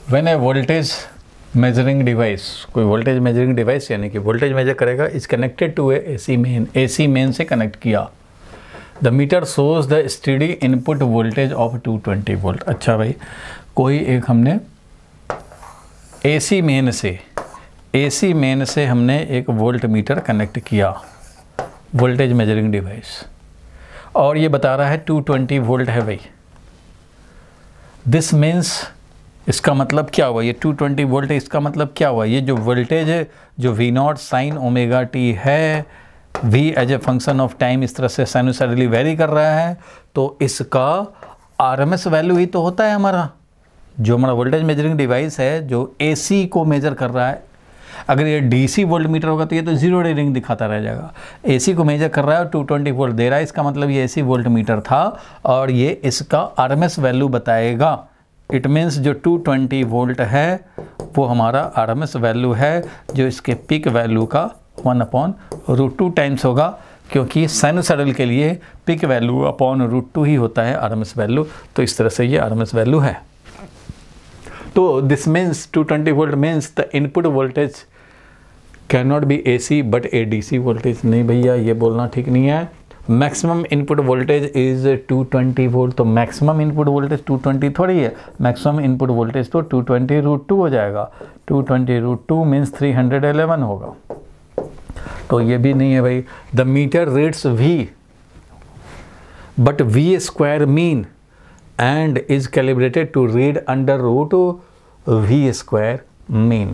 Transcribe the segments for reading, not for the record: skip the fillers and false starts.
When a voltage measuring device, कोई voltage measuring device यानी कि वोल्टेज मेजर करेगा, is connected to a AC main, AC main से connect किया। The meter shows the steady input voltage of 220 volt. अच्छा भाई, कोई एक हमने एसी मेन से हमने एक वोल्ट मीटर कनेक्ट किया, वोल्टेज मेजरिंग डिवाइस, और ये बता रहा है 220 वोल्ट है भाई। दिस मीन्स, इसका मतलब क्या हुआ, ये 220 वोल्ट है, इसका मतलब क्या हुआ, ये जो वोल्टेज है जो V0 साइन ओमेगा टी है, V as a function of time इस तरह से साइनोसाइडली वेरी कर रहा है, तो इसका RMS वैल्यू ही तो होता है हमारा, जो हमारा वोल्टेज मेजरिंग डिवाइस है जो AC को मेजर कर रहा है। अगर ये DC वोल्ट मीटर होगा तो ये तो जीरो रीडिंग दिखाता रह जाएगा। AC को मेजर कर रहा है और 220 वोल्ट दे रहा है, इसका मतलब ये AC वोल्ट मीटर था और ये इसका RMS वैल्यू बताएगा। इट मीन्स जो 220 वोल्ट है वो हमारा RMS वैल्यू है, जो इसके पीक वैल्यू का 1/√2 टाइम्स होगा, क्योंकि साइनोसाइडल के लिए पीक वैल्यू /√2 ही होता है RMS वैल्यू। तो इस तरह से ये RMS वैल्यू है। तो this means 220 volt means the input voltage can not be AC but A DC voltage. नहीं भैया, ये बोलना ठीक नहीं है। Maximum input voltage is 220 volt, तो मैक्सिमम इनपुट वोल्टेज 220 थोड़ी है, मैक्सिमम इनपुट वोल्टेज तो 220√2 हो जाएगा। 220√2 मीन्स 311 होगा, तो ये भी नहीं है भाई। The meter reads V but V² mean and is calibrated to read √V² mean.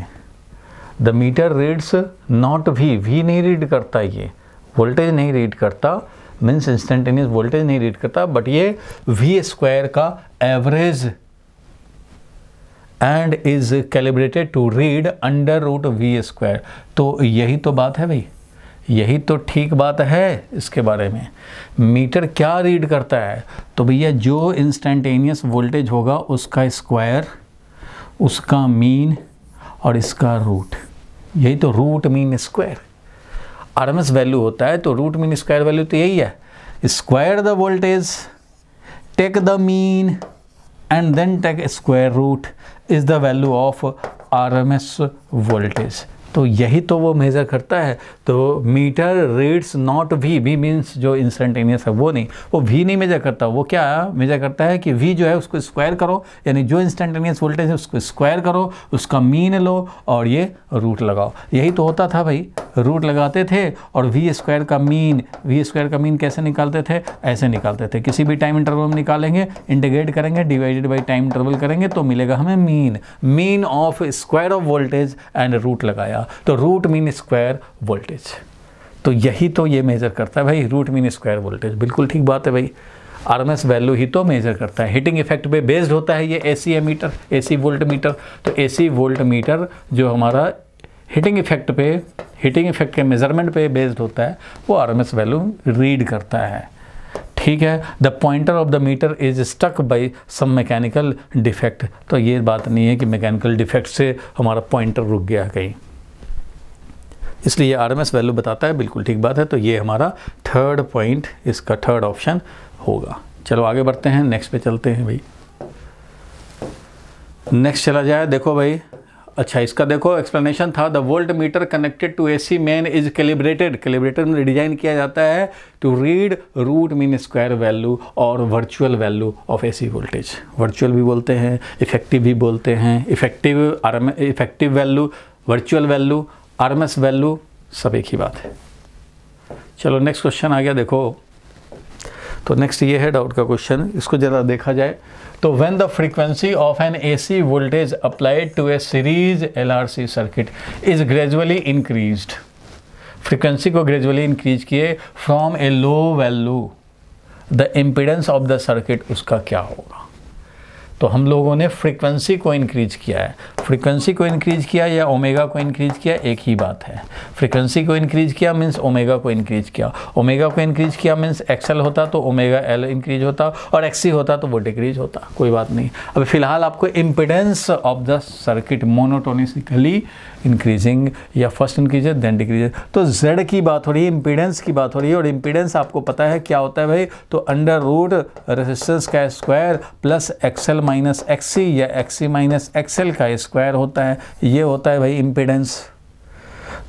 The meter reads not V नहीं रीड करता, ये वोल्टेज नहीं रीड करता, मीन्स इंस्टेंटेनियस वोल्टेज नहीं रीड करता, बट ये V² का average and is calibrated to read √V²। तो यही तो बात है भाई, यही तो ठीक बात है इसके बारे में। मीटर क्या रीड करता है, तो भैया जो इंस्टेंटेनियस वोल्टेज होगा उसका स्क्वायर, उसका मीन और इसका रूट, यही तो root mean square RMS value होता है। तो रूट मीन स्क्वायर वैल्यू तो यही है, square the voltage, take the mean and then take square root is the value of RMS voltage. तो यही तो वो मेज़र करता है। तो meter reads not V means जो इंस्टेंटेनियस है वो नहीं, वो V नहीं मेजर करता, वो क्या मेजर करता है कि V जो है उसको स्क्वायर करो, यानी जो इंस्टेंटेनियस वोल्टेज है उसको स्क्वायर करो, उसका मीन लो और ये रूट लगाओ। यही तो होता था भाई, रूट लगाते थे और V² का मीन कैसे निकालते थे, ऐसे निकालते थे। किसी भी टाइम इंटरवल में निकालेंगे, इंटीग्रेट करेंगे, डिवाइडेड बाई टाइम इंटरवल करेंगे तो मिलेगा हमें mean of square of voltage and root लगाया, तो रूट मीन स्क्वायर वोल्टेज। तो यही तो ये मेजर करता है भाई, रूट मीन स्क्वायर वोल्टेज। बिल्कुल ठीक बात है भाई, RMS वैल्यू ही तो मेजर करता है। हीटिंग इफेक्ट पे बेस्ड होता है ये AC meter, AC voltmeter. तो AC वोल्ट मीटर जो हमारा हीटिंग इफेक्ट के मेजरमेंट पे बेस्ड होता है, वो RMS वैल्यू रीड करता है। ठीक है। The pointer of the meter is stuck by some mechanical defect. तो ये बात नहीं है कि मैकेनिकल डिफेक्ट से हमारा पॉइंटर रुक गया कहीं, इसलिए RMS वैल्यू बताता है। बिल्कुल ठीक बात है। तो ये हमारा थर्ड पॉइंट, इसका थर्ड ऑप्शन होगा। चलो आगे बढ़ते हैं, नेक्स्ट पे चलते हैं भाई। नेक्स्ट चला जाए, देखो भाई, अच्छा इसका देखो एक्सप्लेनेशन था। The voltmeter connected to AC main is calibrated में डिजाइन किया जाता है to read root mean square value और virtual value of AC voltage. Virtual भी बोलते हैं, इफेक्टिव भी बोलते हैं। Effective value, virtual value, RMS value सब एक ही बात है। चलो नेक्स्ट क्वेश्चन आ गया, देखो। तो नेक्स्ट ये है डाउट का क्वेश्चन, इसको ज़रा देखा जाए। तो when the frequency of an AC voltage applied to a series LRC circuit is gradually increased, frequency को ग्रेजुअली इंक्रीज किए from a low value, the impedance of the circuit उसका क्या होगा। तो हम लोगों ने फ्रीक्वेंसी को इंक्रीज किया है। फ्रीक्वेंसी को इंक्रीज किया या ओमेगा को इंक्रीज किया, एक ही बात है। फ्रीक्वेंसी को इंक्रीज किया मीन्स ओमेगा को इंक्रीज किया, ओमेगा को इंक्रीज किया मीन्स XL होता तो ओमेगा L इंक्रीज होता, और XC होता तो वो डिक्रीज होता। कोई बात नहीं। अब फिलहाल आपको impedance of the circuit monotonically increasing या फर्स्ट इंक्रीज देन डिक्रीज, तो Z की बात हो रही है, इम्पिडेंस की बात हो रही है। और इम्पिडेंस आपको पता है क्या होता है भाई, तो अंडर रूट रेजिस्टेंस का square plus XL minus XC या एक्सी माइनस एक्सएल का स्क्वायर होता है। ये होता है भाई इम्पीडेंस।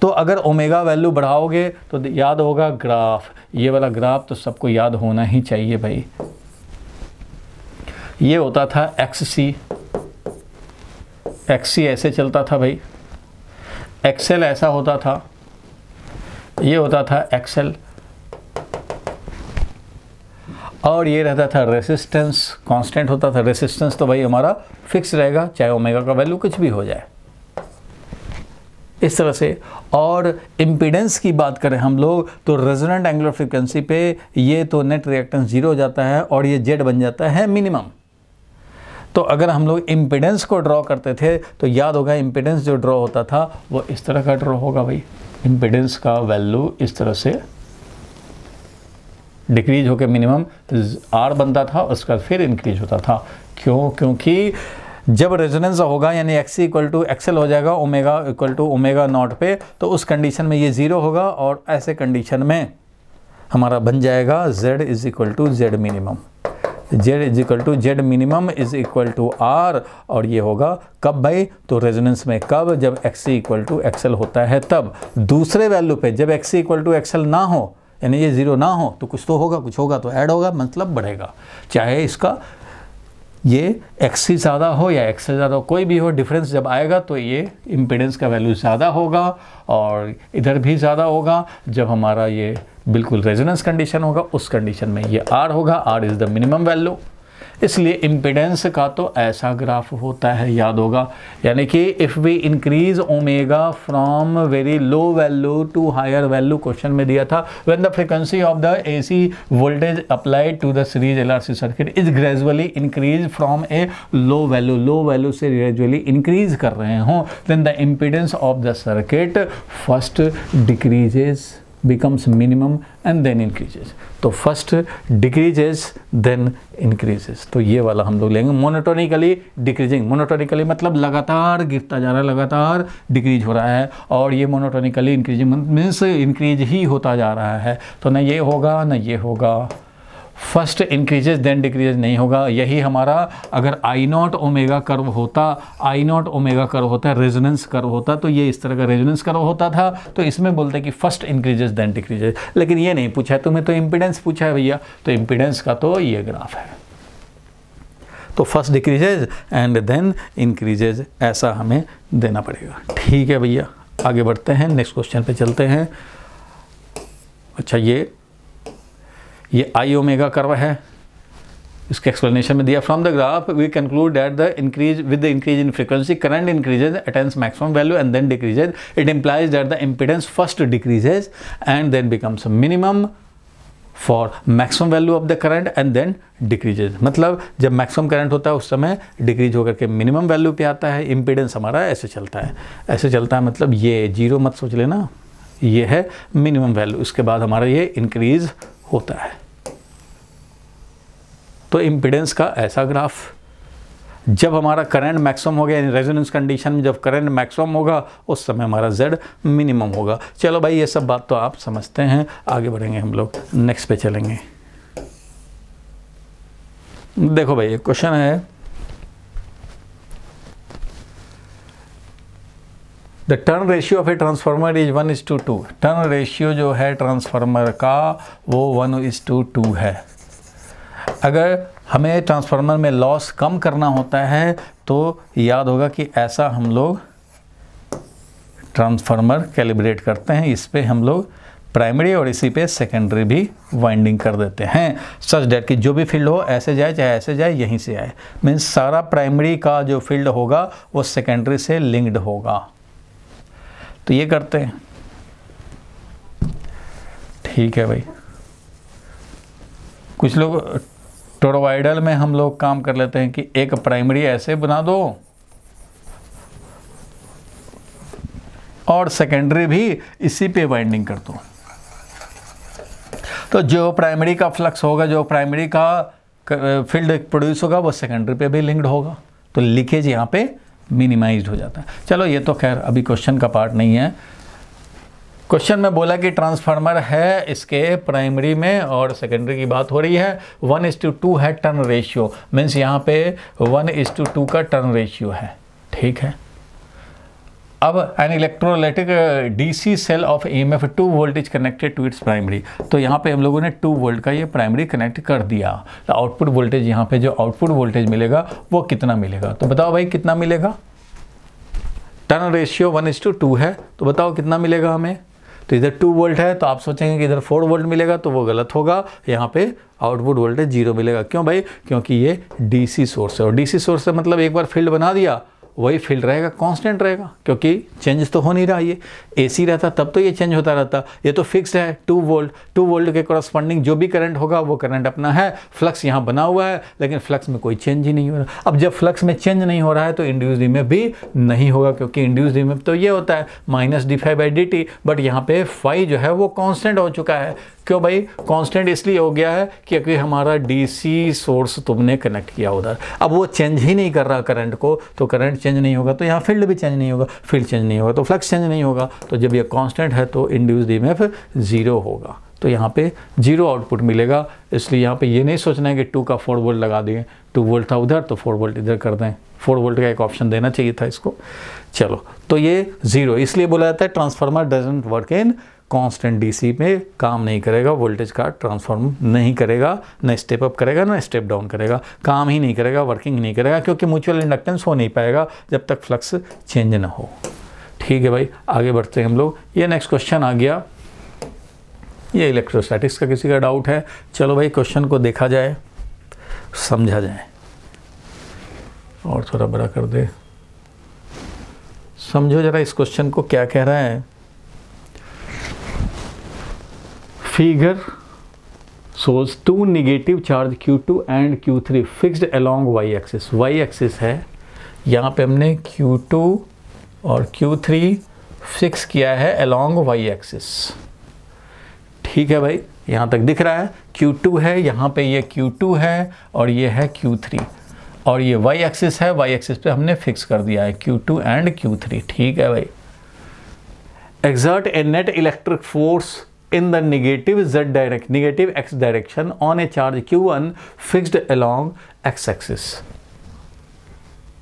तो अगर ओमेगा वैल्यू बढ़ाओगे तो याद होगा ग्राफ, ये वाला ग्राफ तो सबको याद होना ही चाहिए भाई। ये होता था एक्ससी, एक्ससी ऐसे चलता था भाई, एक्सएल ऐसा होता था, ये होता था एक्सएल, और ये रहता था रेसिस्टेंस, कांस्टेंट होता था। रेसिस्टेंस तो भाई हमारा फिक्स रहेगा, चाहे ओमेगा का वैल्यू कुछ भी हो जाए, इस तरह से। और इम्पीडेंस की बात करें हम लोग तो रेजोनेंट एंगुलर फ्रीक्वेंसी पे ये तो नेट रिएक्टेंस 0 हो जाता है और ये जेड बन जाता है मिनिमम। तो अगर हम लोग इम्पीडेंस को ड्रॉ करते थे तो याद होगा इम्पीडेंस जो ड्रॉ होता था वो इस तरह का ड्रॉ होगा भाई। इम्पीडेंस का वैल्यू इस तरह से डिक्रीज होकर मिनिमम आर बनता था, उसका फिर इंक्रीज होता था। क्यों? क्योंकि जब रेजोनेंस होगा यानी एक्सी इक्वल टू एक्सएल हो जाएगा omega equal to omega naught पे, तो उस कंडीशन में ये 0 होगा और ऐसे कंडीशन में हमारा बन जाएगा z is equal to Z minimum. z is equal to Z minimum is equal to R, और ये होगा कब भाई? तो रेजोनेंस में कब? जब एक्सी इक्वल टू एक्सएल होता है तब। दूसरे वैल्यू पे जब एक्सी इक्वल टू एक्सएल ना हो यानी ये 0 ना हो तो कुछ तो होगा, कुछ होगा तो ऐड होगा, मतलब बढ़ेगा। चाहे इसका ये एक्सी ज़्यादा हो या एक्स से ज़्यादा हो, कोई भी हो, डिफरेंस जब आएगा तो ये इम्पीडेंस का वैल्यू ज़्यादा होगा और इधर भी ज़्यादा होगा। जब हमारा ये बिल्कुल रेजोनेंस कंडीशन होगा उस कंडीशन में ये आर होगा, R is the minimum value. इसलिए इम्पीडेंस का तो ऐसा ग्राफ होता है, याद होगा। यानी कि if we increase omega from very low value to higher value, question में दिया था when the frequency of the AC voltage applied to the series LRC circuit is gradually increase from a low value से gradually increase कर रहे हों, then the impedance of the circuit first decreases becomes minimum and then increases। तो first decreases then increases. तो ये वाला हम लोग लेंगे मोनोटोनिकली डिक्रीजिंग। मोनोटोनिकली मतलब लगातार गिरता जा रहा है, लगातार डिक्रीज हो रहा है, और ये मोनोटोनिकली इंक्रीजिंग मीन्स इंक्रीज ही होता जा रहा है। तो ना ये होगा ना ये होगा, फर्स्ट इंक्रीजेस देन डिक्रीजेस नहीं होगा। यही हमारा अगर आई नॉट ओमेगा कर्व होता, आई नॉट ओमेगा कर्व होता, रेजोनेंस कर्व होता, तो ये इस तरह का रेजोनेंस कर्व होता था, तो इसमें बोलते कि फर्स्ट इंक्रीजेस देन डिक्रीजेस। लेकिन ये नहीं पूछा है तुम्हें, तो इम्पीडेंस पूछा है भैया, तो इम्पीडेंस का तो ये ग्राफ है। तो first decreases and then increases, ऐसा हमें देना पड़ेगा। ठीक है भैया, आगे बढ़ते हैं, नेक्स्ट क्वेश्चन पे चलते हैं। अच्छा, ये आई ओमेगा कर्व है, इसके एक्सप्लेनेशन में दिया from the graph we conclude that the increase with the increase in frequency current increases attains maximum value and then decreases. It implies that the impedance first decreases and then becomes minimum for maximum value of the current and then decreases. मतलब जब maximum current होता है उस समय decrease होकर के minimum value पे आता है। इम्पीडेंस हमारा ऐसे चलता है, ऐसे चलता है, मतलब ये 0 मत सोच लेना, ये है मिनिमम वैल्यू, इसके बाद हमारा ये इंक्रीज होता है। तो इम्पीडेंस का ऐसा ग्राफ, जब हमारा करंट मैक्सिमम हो गया यानी रेजोनेंस कंडीशन में जब करंट मैक्सिमम होगा उस समय हमारा Z मिनिमम होगा। चलो भाई, ये सब बात तो आप समझते हैं, आगे बढ़ेंगे हम लोग, नेक्स्ट पे चलेंगे। देखो भाई, एक क्वेश्चन है, the turn ratio of a transformer is 1:2। Turn ratio जो है ट्रांसफार्मर का वो 1:2 है। अगर हमें ट्रांसफार्मर में लॉस कम करना होता है तो याद होगा कि ऐसा हम लोग ट्रांसफार्मर कैलिब्रेट करते हैं। इस पे हम लोग प्राइमरी और इसी पे सेकेंडरी भी वाइंडिंग कर देते हैं, सच डेट कि जो भी फील्ड हो ऐसे जाए चाहे ऐसे जाए, यहीं से आए। मीन्स सारा प्राइमरी का जो फील्ड होगा वो सेकेंडरी से लिंक्ड होगा। तो ये करते हैं, ठीक है भाई। कुछ लोग टोरॉइडल में हम लोग काम कर लेते हैं कि एक प्राइमरी ऐसे बना दो और सेकेंडरी भी इसी पे वाइंडिंग कर दो। तो जो प्राइमरी का फ्लक्स होगा, जो प्राइमरी का फील्ड प्रोड्यूस होगा, वो सेकेंडरी पे भी लिंक्ड होगा, तो लीकेज यहाँ पे मिनिमाइज्ड हो जाता है। चलो, ये तो खैर अभी क्वेश्चन का पार्ट नहीं है। क्वेश्चन में बोला कि ट्रांसफार्मर है इसके प्राइमरी में और सेकेंडरी की बात हो रही है, 1:2 है टर्न रेशियो, मीन्स यहाँ पे 1:2 का टर्न रेशियो है, ठीक है। अब an electrolytic DC cell of EMF 2 volt is connected to its primary, तो यहाँ पे हम लोगों ने 2 वोल्ट का ये प्राइमरी कनेक्ट कर दिया। तो आउटपुट वोल्टेज यहाँ पे जो आउटपुट वोल्टेज मिलेगा वो कितना मिलेगा, तो बताओ भाई कितना मिलेगा। टर्न रेशियो 1:2 है, तो बताओ कितना मिलेगा हमें। तो इधर 2 वोल्ट है तो आप सोचेंगे कि इधर 4 वोल्ट मिलेगा, तो वो गलत होगा। यहाँ पे आउटपुट वोल्टेज 0 मिलेगा। क्यों भाई, क्योंकि ये डीसी सोर्स है और डीसी सोर्स से मतलब एक बार फील्ड बना दिया वही फील्ड रहेगा, कांस्टेंट रहेगा, क्योंकि चेंज तो हो नहीं रहा। ये एसी रहता तब तो ये चेंज होता रहता, ये तो फिक्स्ड है 2 वोल्ट के कॉरस्पॉन्डिंग जो भी करंट होगा वो करंट अपना है। फ्लक्स यहाँ बना हुआ है लेकिन फ्लक्स में कोई चेंज ही नहीं हो रहा। अब जब फ्लक्स में चेंज नहीं हो रहा है तो इंड्यूस्ड ईएमएफ भी नहीं होगा, क्योंकि इंड्यूस्ड ईएमएफ तो ये होता है -dφ/dt, बट यहाँ पे फाई जो है वो कांस्टेंट हो चुका है। क्यों भाई कांस्टेंट, इसलिए हो गया है क्योंकि हमारा डीसी सोर्स तुमने कनेक्ट किया उधर, अब वो चेंज ही नहीं कर रहा करंट को, तो करंट चेंज नहीं होगा तो यहाँ फील्ड भी चेंज नहीं होगा, फील्ड चेंज नहीं होगा तो फ्लक्स चेंज नहीं होगा। तो जब ये कांस्टेंट है तो इंड्यूस्ड ईएमएफ 0 होगा, तो यहाँ पे 0 आउटपुट मिलेगा। इसलिए यहाँ पे ये नहीं सोचना है कि 2 का 4 वोल्ट लगा दिए, 2 वोल्ट था उधर तो 4 वोल्ट इधर कर दें, 4 वोल्ट का एक ऑप्शन देना चाहिए था इसको। चलो, तो ये 0 इसलिए बोला जाता है transformer doesn't work in constant DC में काम नहीं करेगा, वोल्टेज का ट्रांसफॉर्म नहीं करेगा, न स्टेप अप करेगा न स्टेप डाउन करेगा, काम ही नहीं करेगा, वर्किंग नहीं करेगा, क्योंकि म्यूचुअल इंडक्टेंस हो नहीं पाएगा जब तक फ्लक्स चेंज ना हो। ठीक है भाई, आगे बढ़ते हैं हम लोग। ये नेक्स्ट क्वेश्चन आ गया, ये इलेक्ट्रोस्टैटिक्स का किसी का डाउट है, चलो भाई क्वेश्चन को देखा जाए, समझा जाए, और थोड़ा बड़ा कर दे, समझो जरा इस क्वेश्चन को क्या कह रहा है। Figure shows 2 negative charge Q2 and Q3 fixed along y-axis. y-axis है, यहाँ पे हमने Q2 और Q3 फिक्स किया है along y-axis। ठीक है भाई, यहाँ तक दिख रहा है Q2 है, यहाँ पे ये Q2 है और ये है Q3, और ये y-axis है, y-axis पे हमने फिक्स कर दिया है Q2 and Q3। ठीक है भाई, exert a net electric force in the negative x direction on a charge Q1 fixed along x-axis।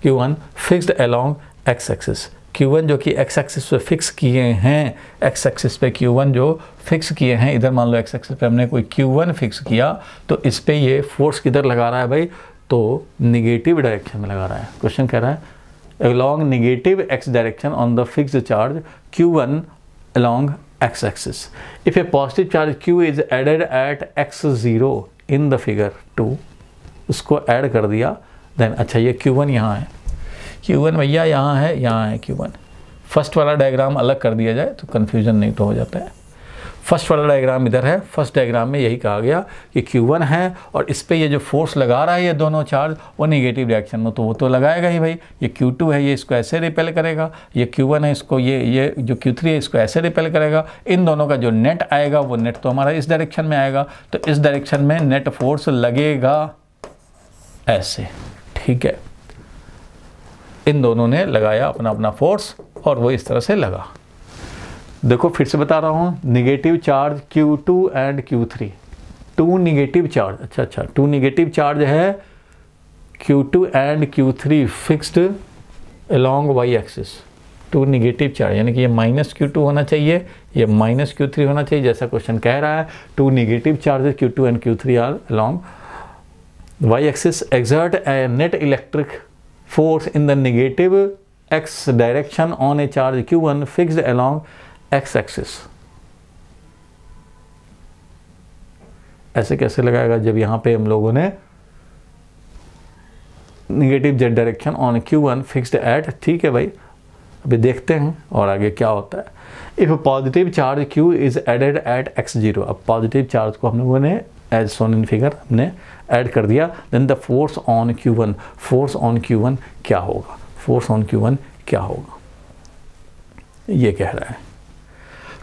Q1 fixed along x-axis, Q1 जो कि x-axis पे फिक्स किए हैं, x-axis पे Q1 जो फिक्स किए हैं, इधर मान लो x-axis पे हमने कोई Q1 फिक्स किया, तो इस पे ये फोर्स किधर लगा रहा है भाई, तो निगेटिव डायरेक्शन में लगा रहा है। क्वेश्चन कह रहा है along negative x direction on the fixed charge Q1 along x-axis. If a positive charge Q is added at x0 in the figure 2, उसको ऐड कर दिया, then अच्छा ये Q1 यहाँ है, Q1 भैया यहाँ है Q1। फर्स्ट वाला डायग्राम अलग कर दिया जाए तो कन्फ्यूजन नहीं तो हो जाता है। फर्स्ट वाला डायग्राम इधर है, फर्स्ट डायग्राम में यही कहा गया कि Q1 है और इस पे ये जो फोर्स लगा रहा है ये दोनों चार्ज वो नेगेटिव डायरेक्शन में, तो वो तो लगाएगा ही भाई। ये Q2 है, ये इसको ऐसे रिपेल करेगा, ये Q1 है, इसको ये जो Q3 है इसको ऐसे रिपेल करेगा। इन दोनों का जो नेट आएगा वो नेट तो हमारा इस डायरेक्शन में आएगा, तो इस डायरेक्शन में नेट फोर्स लगेगा ऐसे। ठीक है, इन दोनों ने लगाया अपना अपना फोर्स और वो इस तरह से लगा। देखो फिर से बता रहा हूँ, negative charge Q2 and Q3, 2 negative charge, अच्छा 2 निगेटिव चार्ज है Q2 and Q3 fixed along y axis. 2 negative charge यानी कि ये -Q2 होना चाहिए, ये -Q3 होना चाहिए, जैसा क्वेश्चन कह रहा है। 2 negative charges Q2 and Q3 are along y axis, exert a net electric force in the negative x direction on a charge Q1 fixed along x axis. ऐसे कैसे लगाएगा जब यहां पे हम लोगों ने negative z direction on Q1 fixed at. ठीक है भाई, अभी देखते हैं और आगे क्या होता है। If positive charge Q is added at x0, अब पॉजिटिव चार्ज को हम लोगों ने एज सोन इन फिगर हमने ऐड कर दिया, then the force on Q1, force on Q1 क्या होगा, फोर्स ऑन Q1 क्या होगा, ये कह रहा है।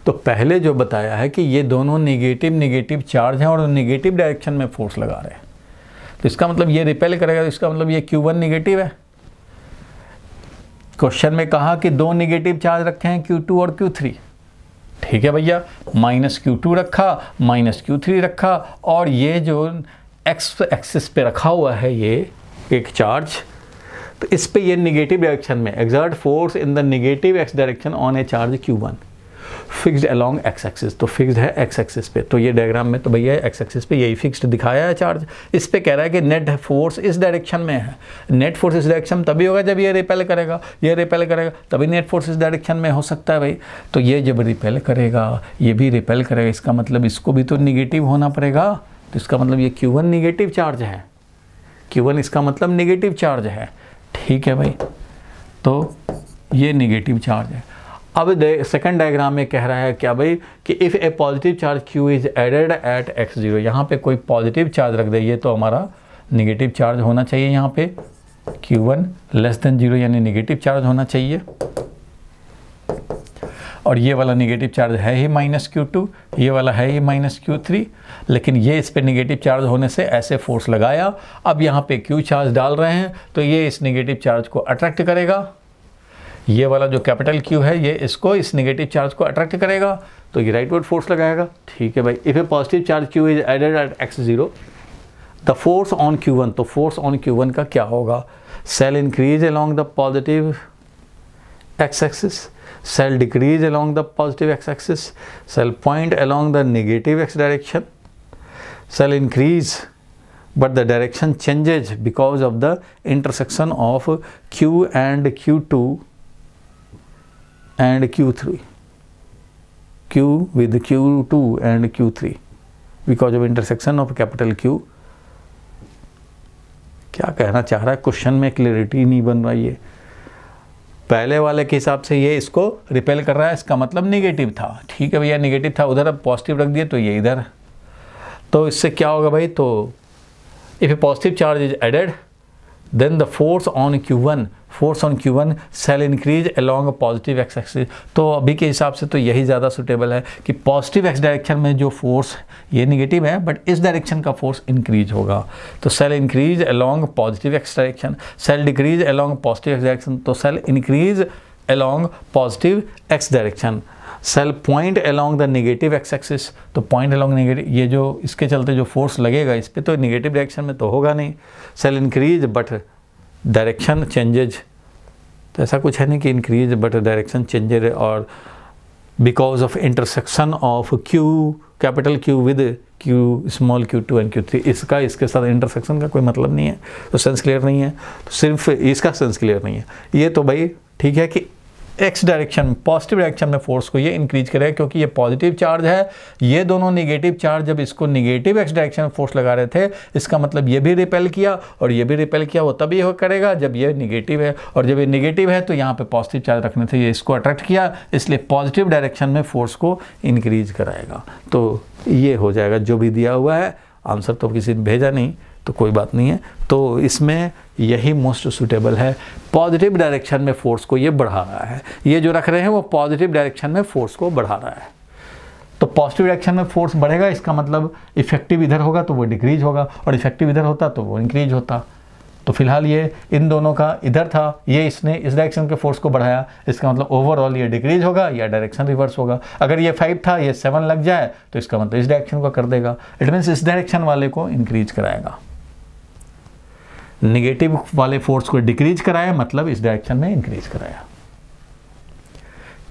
तो पहले जो बताया है कि ये दोनों निगेटिव चार्ज हैं और निगेटिव डायरेक्शन में फोर्स लगा रहे हैं, तो इसका मतलब ये रिपेल करेगा, तो इसका मतलब ये Q1 निगेटिव है। क्वेश्चन में कहा कि 2 निगेटिव चार्ज रखे हैं Q2 और Q3। ठीक है भैया, -Q2 रखा, -Q3 रखा, और ये जो एक्स एक्सिस पे रखा हुआ है ये एक चार्ज, तो इस पे ये निगेटिव डायरेक्शन में exert force in the negative x direction on A charge Q1 fixed along x axis, तो फिक्स्ड है एक्स एक्सिस पे, तो ये डायग्राम में तो भैया एक्स एक्सिस पे यही फिक्स्ड दिखाया है चार्ज। इस पे कह रहा है कि नेट फोर्स इस डायरेक्शन में है। नेट फोर्स इस डायरेक्शन तभी होगा जब ये रिपेल करेगा, ये रिपेल करेगा तभी नेट फोर्स इस डायरेक्शन में हो सकता है भाई। तो ये जब रिपेल करेगा ये भी रिपेल करेगा, इसका मतलब इसको भी तो निगेटिव होना पड़ेगा, तो इसका मतलब ये Q1 निगेटिव चार्ज है, Q1 इसका मतलब निगेटिव चार्ज है, ठीक है भाई। तो ये निगेटिव चार्ज है। अब सेकंड डायग्राम में कह रहा है क्या भाई कि if a positive charge Q is added at x0, यहाँ पे कोई पॉजिटिव चार्ज रख दे, ये तो हमारा निगेटिव चार्ज होना चाहिए, यहाँ पे Q1 लेस देन 0 यानी निगेटिव चार्ज होना चाहिए, और ये वाला निगेटिव चार्ज है ही -Q2, ये वाला है ही -Q3, लेकिन ये इस पे निगेटिव चार्ज होने से ऐसे फोर्स लगाया। अब यहाँ पे Q चार्ज डाल रहे हैं तो ये इस निगेटिव चार्ज को अट्रैक्ट करेगा, ये वाला जो कैपिटल Q है ये इसको इस निगेटिव चार्ज को अट्रैक्ट करेगा, तो ये राइटवर्ड फोर्स लगाएगा, ठीक है भाई। If a positive charge Q is added at x0 the force on Q1, तो फोर्स ऑन Q1 का क्या होगा, shall increase along the positive x axis, shall decrease along the positive x axis, shall point along the negative x direction, shall increase but the direction changes because of the intersection of Q and Q2 and Q3, Q with Q2 and Q3 because of intersection of capital Q। क्या कहना चाह रहा है, question में clarity नहीं बन रहा। ये पहले वाले के हिसाब से ये इसको रिपेल कर रहा है, इसका मतलब निगेटिव था, ठीक है भैया, निगेटिव था उधर, अब पॉजिटिव रख दिए तो ये इधर, तो इससे क्या होगा भाई, तो if a positive charge is added then the force on Q1 shall increase along a positive x axis। तो अभी के हिसाब से तो यही ज़्यादा सुटेबल है कि पॉजिटिव x डायरेक्शन में जो फोर्स ये निगेटिव है बट इस डायरेक्शन का फोर्स इंक्रीज होगा, तो cell increase along positive x direction, cell decrease along positive x direction, तो cell increase along positive x direction, cell point along the negative X axis, तो point along negative, ये जो इसके चलते जो फोर्स लगेगा इस पे तो नेगेटिव डायरेक्शन में तो होगा नहीं। Shall increase but direction changes, तो ऐसा कुछ है नहीं कि इंक्रीज बट डायरेक्शन चेंजेज, और because of intersection of Q capital Q with Q small Q2 and Q3, इसका इसके साथ इंटरसेक्शन का कोई मतलब नहीं है, तो सेंस क्लियर नहीं है, तो सिर्फ इसका सेंस क्लियर नहीं है। ये तो भाई ठीक है कि एक्स डायरेक्शन पॉजिटिव डायरेक्शन में फोर्स को ये इंक्रीज करेगा क्योंकि ये पॉजिटिव चार्ज है, ये दोनों नेगेटिव चार्ज जब इसको नेगेटिव एक्स डायरेक्शन में फोर्स लगा रहे थे, इसका मतलब ये भी रिपेल किया और ये भी रिपेल किया, वो तभी हो करेगा जब ये नेगेटिव है, और जब ये नेगेटिव है तो यहाँ पे पॉजिटिव चार्ज रखने से ये इसको अट्रैक्ट किया, इसलिए पॉजिटिव डायरेक्शन में फोर्स को इंक्रीज कराएगा। तो ये हो जाएगा जो भी दिया हुआ है, आंसर तो किसी ने भेजा नहीं तो कोई बात नहीं है, तो इसमें यही मोस्ट सूटेबल है। पॉजिटिव डायरेक्शन में फोर्स को ये बढ़ा रहा है, ये जो रख रहे हैं वो पॉजिटिव डायरेक्शन में फोर्स को बढ़ा रहा है, तो पॉजिटिव डायरेक्शन में फोर्स बढ़ेगा, इसका मतलब इफेक्टिव इधर होगा तो वो डिक्रीज होगा, और इफेक्टिव इधर होता तो वो इंक्रीज होता। तो फिलहाल ये इन दोनों का इधर था, ये इसने इस डायरेक्शन के फोर्स को बढ़ाया, इसका मतलब ओवरऑल ये डिक्रीज होगा या डायरेक्शन रिवर्स होगा। अगर ये 5 था ये 7 लग जाए तो इसका मतलब इस डायरेक्शन को कर देगा, इट मीन्स इस डायरेक्शन वाले को इंक्रीज कराएगा, निगेटिव वाले फोर्स को डिक्रीज कराया मतलब इस डायरेक्शन में इंक्रीज कराया।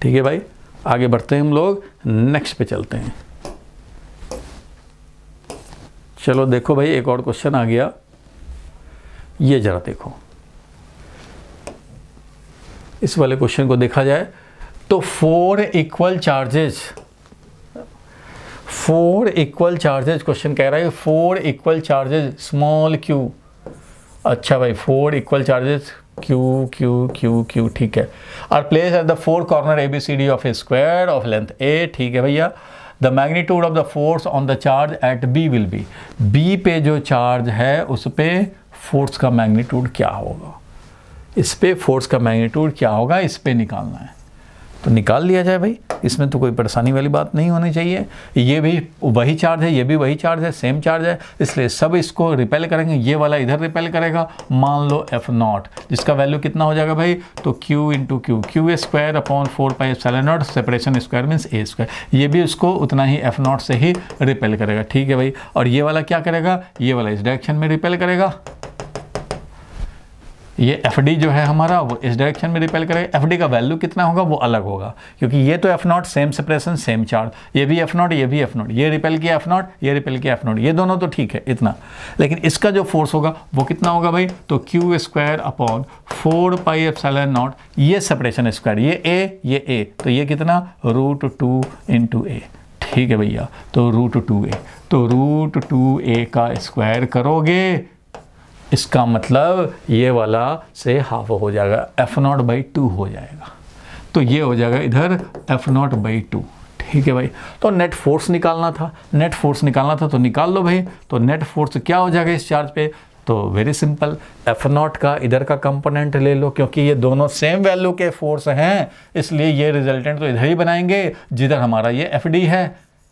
ठीक है भाई, आगे बढ़ते हैं हम लोग, नेक्स्ट पे चलते हैं। चलो देखो भाई, एक और क्वेश्चन आ गया, ये जरा देखो, इस वाले क्वेश्चन को देखा जाए तो 4 इक्वल चार्जेस क्वेश्चन कह रहा है 4 इक्वल चार्जेस स्मॉल q, अच्छा भाई 4 इक्वल चार्जेस q, ठीक है, are place at the 4 corner ABCD of a square of length a, ठीक है भैया। The magnitude of the force on the charge at B will be, B पे जो charge है उस पे फोर्स का मैग्नीट्यूड क्या होगा, इस पे फोर्स का मैग्नीट्यूड क्या होगा, इस पे निकालना है, तो निकाल लिया जाए भाई। इसमें तो कोई परेशानी वाली बात नहीं होनी चाहिए। ये भी वही चार्ज है, ये भी वही चार्ज है, सेम चार्ज है, इसलिए सब इसको रिपेल करेंगे। ये वाला इधर रिपेल करेगा। मान लो F0 जिसका वैल्यू कितना हो जाएगा भाई, तो Q into Q, Q square upon 4πε0 separation square means a square. ये भी उसको उतना ही F0 से ही रिपेल करेगा, ठीक है भाई। और ये वाला क्या करेगा, ये वाला इस डायरेक्शन में रिपेल करेगा। ये FD जो है हमारा वो इस डायरेक्शन में रिपेल करेगा। FD का वैल्यू कितना होगा वो अलग होगा, क्योंकि ये तो F0 same separation same charge, ये भी F0 ये भी F0, ये रिपेल किया F0 ये रिपेल किया F0, ये दोनों तो ठीक है इतना। लेकिन इसका जो फोर्स होगा वो कितना होगा भाई, तो Q स्क्वायर अपॉन 4πε0, ये सेपरेशन स्क्वायर, ये A, तो ये कितना √2 इंटू A, ठीक है भैया। तो √2A, तो √2A का स्क्वायर करोगे, इसका मतलब ये वाला से हाफ हो जाएगा, F0/2 हो जाएगा। तो ये हो जाएगा इधर F0/2, ठीक है भाई। तो नेट फोर्स निकालना था, नेट फोर्स निकालना था तो निकाल लो भाई। तो नेट फोर्स क्या हो जाएगा इस चार्ज पे, तो वेरी सिंपल, F0 का इधर का कंपोनेंट ले लो, क्योंकि ये दोनों सेम वैल्यू के फोर्स हैं, इसलिए ये रिजल्टेंट तो इधर ही बनाएंगे जिधर हमारा ये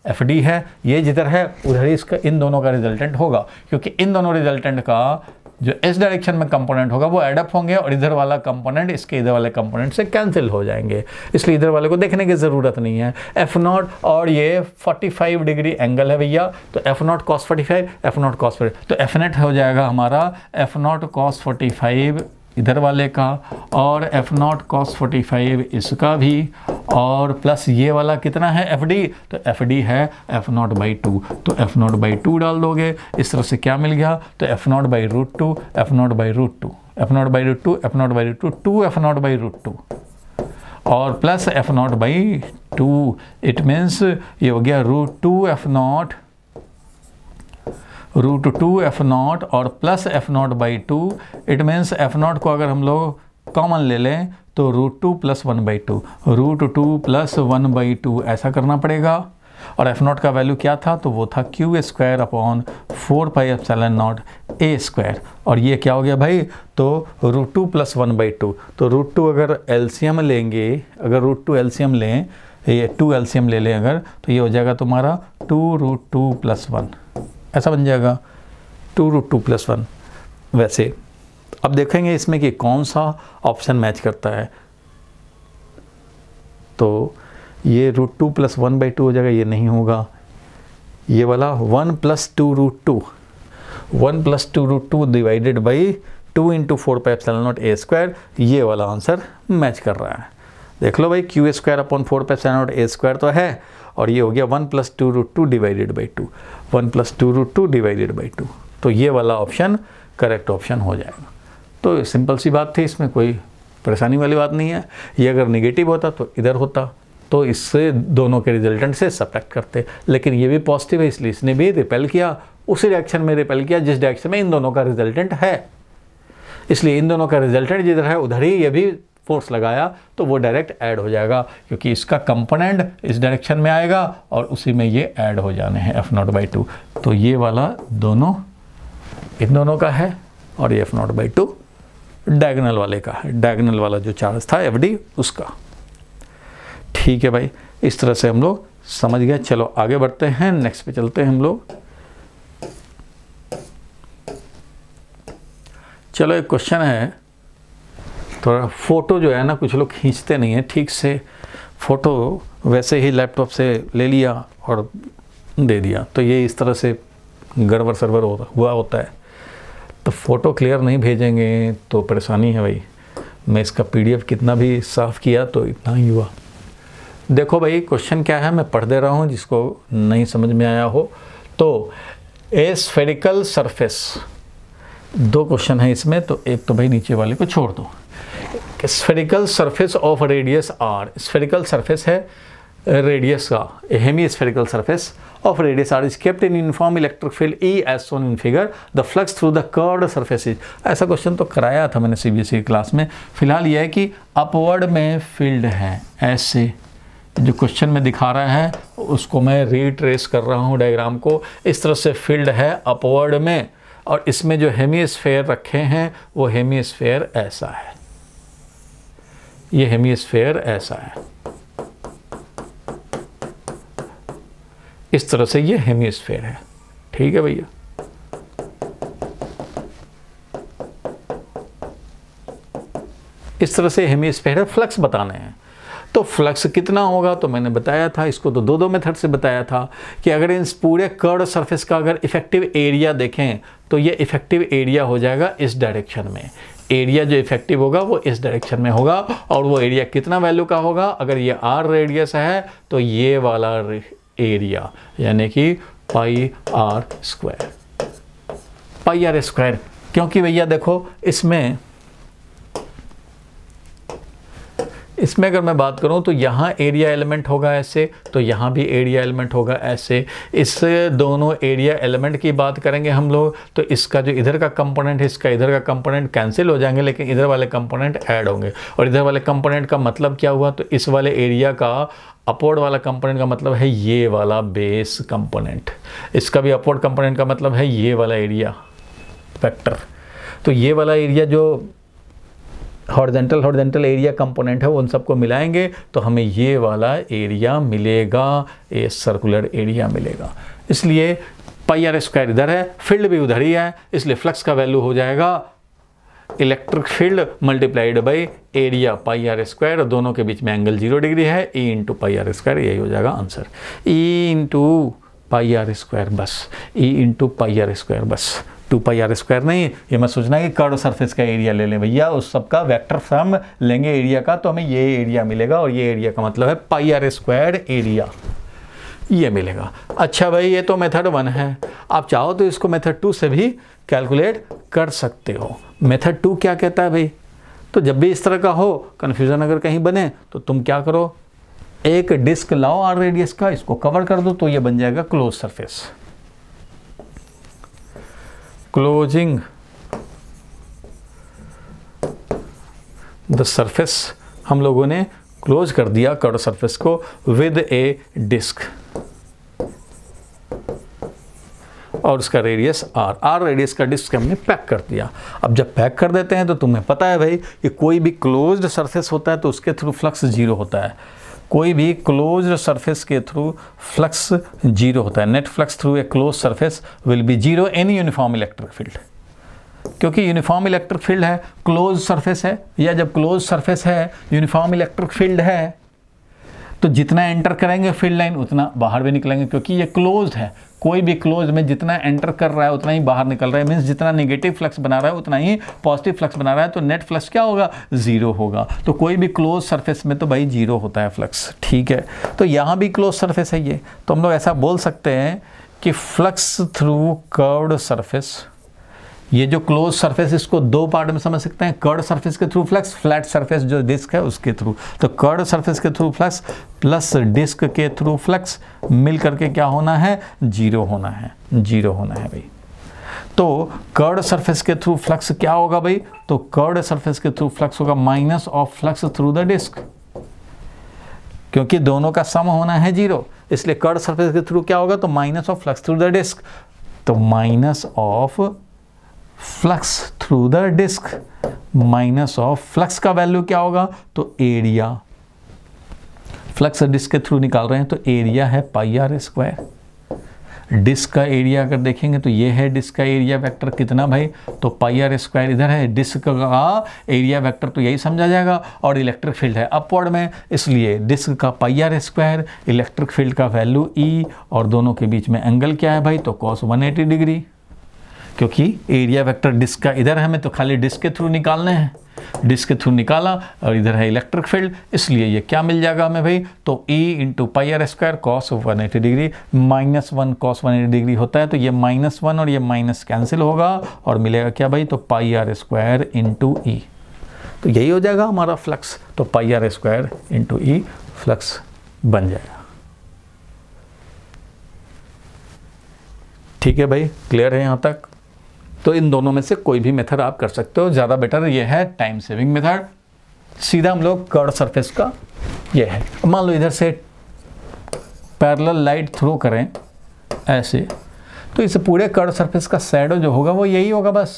FD है, ये जिधर है उधर ही इसका इन दोनों का रिजल्टेंट होगा, क्योंकि इन दोनों रिजल्टेंट का जो इस डायरेक्शन में कंपोनेंट होगा वो एडअप होंगे और इधर वाला कंपोनेंट इसके इधर वाले कंपोनेंट से कैंसिल हो जाएंगे, इसलिए इधर वाले को देखने की ज़रूरत नहीं है। F0 और ये 45 डिग्री एंगल है भैया, तो F0 cos 45, F0 cos 45, तो F0 हो जाएगा हमारा F0 cos 45 इधर वाले का, और F0 cos 45 इसका भी, और प्लस ये वाला कितना है FD, तो FD है F0/2, तो F0/2 डाल दोगे। इस तरह से क्या मिल गया, तो F0/√2, F0/√2, F0/√2, F0/√2, 2F0/√2 और प्लस F0/2, इट मीन्स ये हो गया √2 और plus F0/2, it means F0 को अगर हम लोग कॉमन ले लें तो √2 + 1/2, √2 + 1/2 ऐसा करना पड़ेगा। और F0 का वैल्यू क्या था, तो वो था Q square upon 4πε0 A square, और ये क्या हो गया भाई, तो √2 + 1/2, तो √2 अगर एलसीएम लेंगे, अगर √2 एलसीएम लें, ये 2 एलसीएम ले लें अगर, तो ये हो जाएगा तुम्हारा 2√2 + 1, ऐसा बन जाएगा 2√2 + 1। वैसे अब देखेंगे इसमें कि कौन सा ऑप्शन मैच करता है, तो ये √2 + 1/2 हो जाएगा, ये नहीं होगा। ये वाला 1 + 2√2, 1 + 2√2 डिवाइडेड बाई 2 × 4πε0 A स्क्वायर, ये वाला आंसर मैच कर रहा है। देख लो भाई, Q square upon 4πε0 A square तो है, और ये हो गया 1 + 2√2 डिवाइडेड बाई 2, 1 + 2√2 डिवाइडेड बाई 2, तो ये वाला ऑप्शन करेक्ट ऑप्शन हो जाएगा। तो सिंपल सी बात थी, इसमें कोई परेशानी वाली बात नहीं है। ये अगर निगेटिव होता तो इधर होता, तो इससे दोनों के रिजल्टेंट से सब्ट्रैक्ट करते, लेकिन ये भी पॉजिटिव है, इसलिए इसने भी रिपेल किया, उसी डायरेक्शन में रिपेल किया जिस डायरेक्शन में इन दोनों का रिजल्टेंट है, इसलिए इन दोनों का रिजल्टेंट जिधर है उधर ही ये भी फोर्स लगाया, तो वो डायरेक्ट ऐड हो जाएगा, क्योंकि इसका कंपोनेंट इस डायरेक्शन में आएगा और उसी में ये ऐड हो जाने हैं F0/2। तो ये वाला दोनों इन दोनों का है, और ये F0/2 डायगोनल वाले का है, डायगोनल वाला जो चार्ज था FD उसका। ठीक है भाई, इस तरह से हम लोग समझ गए। चलो आगे बढ़ते हैं, नेक्स्ट पे चलते हैं हम लोग। चलो एक क्वेश्चन है, थोड़ा फ़ोटो जो है ना कुछ लोग खींचते नहीं हैं ठीक से, फ़ोटो वैसे ही लैपटॉप से ले लिया और दे दिया, तो ये इस तरह से गड़बड़ सरबर हुआ होता है, तो फ़ोटो क्लियर नहीं भेजेंगे तो परेशानी है भाई। मैं इसका PDF कितना भी साफ़ किया तो इतना ही हुआ। देखो भाई क्वेश्चन क्या है, मैं पढ़ दे रहा हूँ, जिसको नहीं समझ में आया हो तो। ए स्फेरिकल सरफेस, दो क्वेश्चन है इसमें, तो एक तो भाई नीचे वाले को छोड़ दो। Spherical surface of radius R, spherical surface है रेडियस का, hemispherical surface of radius R is kept in uniform electric field E as shown in figure. The flux through the curved surface is, ऐसा question तो कराया था मैंने CBSE class में। फिलहाल यह है कि अपवर्ड में फील्ड है, ऐसे जो क्वेश्चन में दिखा रहा है उसको मैं रीट्रेस कर रहा हूँ डायग्राम को। इस तरह से फील्ड है अपवर्ड में, और इसमें जो हेमीस्फेयर रखे हैं वो हेमीस्फेयर ऐसा है, ये हेमीस्फेयर ऐसा है, इस तरह से ये हेमिस्फीयर है। ठीक है भैया, इस तरह से हेमिस्फीयर है। फ्लक्स बताने हैं तो फ्लक्स कितना होगा, तो मैंने बताया था इसको, तो दो मेथड से बताया था कि अगर इस पूरे कर्व सरफेस का अगर इफेक्टिव एरिया देखें तो ये इफेक्टिव एरिया हो जाएगा इस डायरेक्शन में। एरिया जो इफेक्टिव होगा वो इस डायरेक्शन में होगा, और वो एरिया कितना वैल्यू का होगा, अगर ये r रेडियस है तो ये वाला एरिया यानी कि पाई r स्क्वायर। क्योंकि भैया देखो इसमें अगर मैं बात करूं तो यहाँ एरिया एलिमेंट होगा ऐसे, तो यहाँ भी एरिया एलिमेंट होगा ऐसे। इस दोनों एरिया एलिमेंट की बात करेंगे हम लोग तो इसका जो इधर का कंपोनेंट है, इसका इधर का कंपोनेंट कैंसिल हो जाएंगे, लेकिन इधर वाले कंपोनेंट ऐड होंगे। और इधर वाले कंपोनेंट का मतलब क्या हुआ, तो इस वाले एरिया का अपवर्ड वाला कंपोनेंट का मतलब है ये वाला बेस कंपोनेंट, इसका भी अपवर्ड कंपोनेंट का मतलब है ये वाला एरिया वेक्टर। तो ये वाला एरिया जो हॉरिजॉन्टल एरिया कंपोनेंट है उन सबको मिलाएंगे तो हमें ये वाला एरिया मिलेगा, ये सर्कुलर एरिया मिलेगा। इसलिए पाई r स्क्वायर इधर है, फील्ड भी उधर ही है, इसलिए फ्लक्स का वैल्यू हो जाएगा electric field multiplied by area pi r square, दोनों के बीच में एंगल 0 डिग्री है, E into pi r square, यही हो जाएगा answer. E into pi r square बस, E into pi r square बस, 2 पाई r स्क्वायर नहीं। ये मत सोचना कि कर्व सरफेस का एरिया ले लें भैया, उस सब का वेक्टर सम लेंगे एरिया का तो हमें ये एरिया मिलेगा, और ये एरिया का मतलब है पाई r स्क्वायर एरिया, ये मिलेगा। अच्छा भाई, ये तो मेथड 1 है, आप चाहो तो इसको मेथड 2 से भी कैलकुलेट कर सकते हो। मेथड 2 क्या कहता है भाई, तो जब भी इस तरह का हो, कन्फ्यूज़न अगर कहीं बने तो तुम क्या करो, एक डिस्क लाओ r रेडियस का, इसको कवर कर दो तो ये बन जाएगा close surface. Closing the surface, हम लोगों ने क्लोज कर दिया कर्व सरफेस को विद ए डिस्क, और उसका रेडियस r रेडियस का डिस्क हमने पैक कर दिया। अब जब पैक कर देते हैं तो तुम्हें पता है भाई कि कोई भी क्लोज्ड सरफेस होता है तो उसके थ्रू फ्लक्स 0 होता है, कोई भी क्लोज्ड सरफेस के थ्रू फ्लक्स 0 होता है। Net flux through a close surface will be 0 in uniform electric field, क्योंकि यूनिफॉर्म इलेक्ट्रिक फील्ड है, क्लोज सरफेस है, या जब क्लोज सरफेस है यूनिफॉर्म इलेक्ट्रिक फील्ड है तो जितना एंटर करेंगे फील्ड लाइन उतना बाहर भी निकलेंगे, क्योंकि ये क्लोज्ड है। कोई भी क्लोज में जितना एंटर कर रहा है उतना ही बाहर निकल रहा है, मीन्स जितना नेगेटिव फ्लक्स बना रहा है उतना ही पॉजिटिव फ्लक्स बना रहा है, तो नेट फ्लक्स क्या होगा, 0 होगा। तो कोई भी क्लोज सरफेस में तो भाई 0 होता है फ्लक्स, ठीक है। तो यहाँ भी क्लोज सरफेस है ये, तो हम लोग ऐसा बोल सकते हैं कि फ्लक्स थ्रू कर्व्ड सरफेस, ये जो क्लोज सरफेस, इसको 2 पार्ट में समझ सकते हैं, कर्व्ड सरफेस के थ्रू फ्लक्स, फ्लैट सरफेस जो डिस्क है उसके थ्रू। तो कर्व्ड सरफेस के थ्रू फ्लक्स प्लस डिस्क के थ्रू फ्लक्स मिल करके क्या होना है, 0 होना है, 0 होना है भाई। तो कर्व्ड सरफेस के थ्रू फ्लक्स क्या होगा भाई, तो कर्व्ड सरफेस के थ्रू फ्लक्स होगा minus of flux through the disc, क्योंकि दोनों का सम होना है 0, इसलिए कर्व्ड सरफेस के थ्रू क्या होगा, तो minus of flux through the disc, तो minus of flux through the disc minus of flux का वैल्यू क्या होगा, तो एरिया, फ्लक्स डिस्क के थ्रू निकाल रहे हैं तो एरिया है पाई r स्क्वायर। डिस्क का एरिया अगर देखेंगे तो ये है डिस्क का एरिया वेक्टर कितना भाई, तो पाई r स्क्वायर इधर है, डिस्क का एरिया वेक्टर तो यही समझा जाएगा, और इलेक्ट्रिक फील्ड है अपवर्ड में, इसलिए डिस्क का पाई r स्क्वायर, इलेक्ट्रिक फील्ड का वैल्यू E, और दोनों के बीच में एंगल क्या है भाई, तो cos 180 डिग्री, क्योंकि एरिया वेक्टर डिस्क का इधर है, हमें तो खाली डिस्क के थ्रू निकालने हैं, डिस्क के थ्रू निकाला और इधर है इलेक्ट्रिक फील्ड, इसलिए ये क्या मिल जाएगा हमें भाई, तो E into pi r square cos 180 degree, -1 cos 180 degree होता है, तो ये -1 और ये माइनस कैंसिल होगा और मिलेगा क्या भाई, तो पाई r स्क्वायर इंटू E, तो यही हो जाएगा हमारा फ्लक्स, तो पाई r square into E flux बन जाएगा। ठीक है भाई, क्लियर है यहाँ तक। तो इन दोनों में से कोई भी मेथड आप कर सकते हो, ज़्यादा बेटर ये है टाइम सेविंग मेथड। सीधा हम लोग कर्व सरफेस का ये है, मान लो इधर से पैरेलल लाइट थ्रो करें ऐसे, तो इस पूरे कर्व सरफेस का शैडो जो होगा वो यही होगा, बस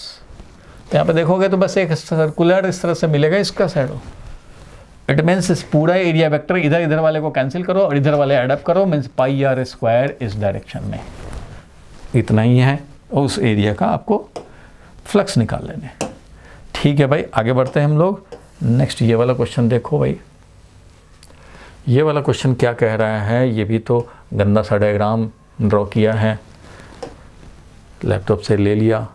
यहाँ पे देखोगे तो बस एक सर्कुलर इस तरह से मिलेगा इसका शैडो, इट मीन्स इस पूरा एरिया वेक्टर इधर इधर वाले को कैंसिल करो और इधर वाले एडअप करो, मीन्स पाई आर स्क्वायर इस डायरेक्शन में। इतना ही है, उस एरिया का आपको फ्लक्स निकाल लेने। ठीक है भाई, आगे बढ़ते हैं हम लोग। नेक्स्ट ये वाला क्वेश्चन देखो भाई, ये वाला क्वेश्चन क्या कह रहा है। ये भी तो गंदा सा डायग्राम ड्रॉ किया है, लैपटॉप से ले लिया।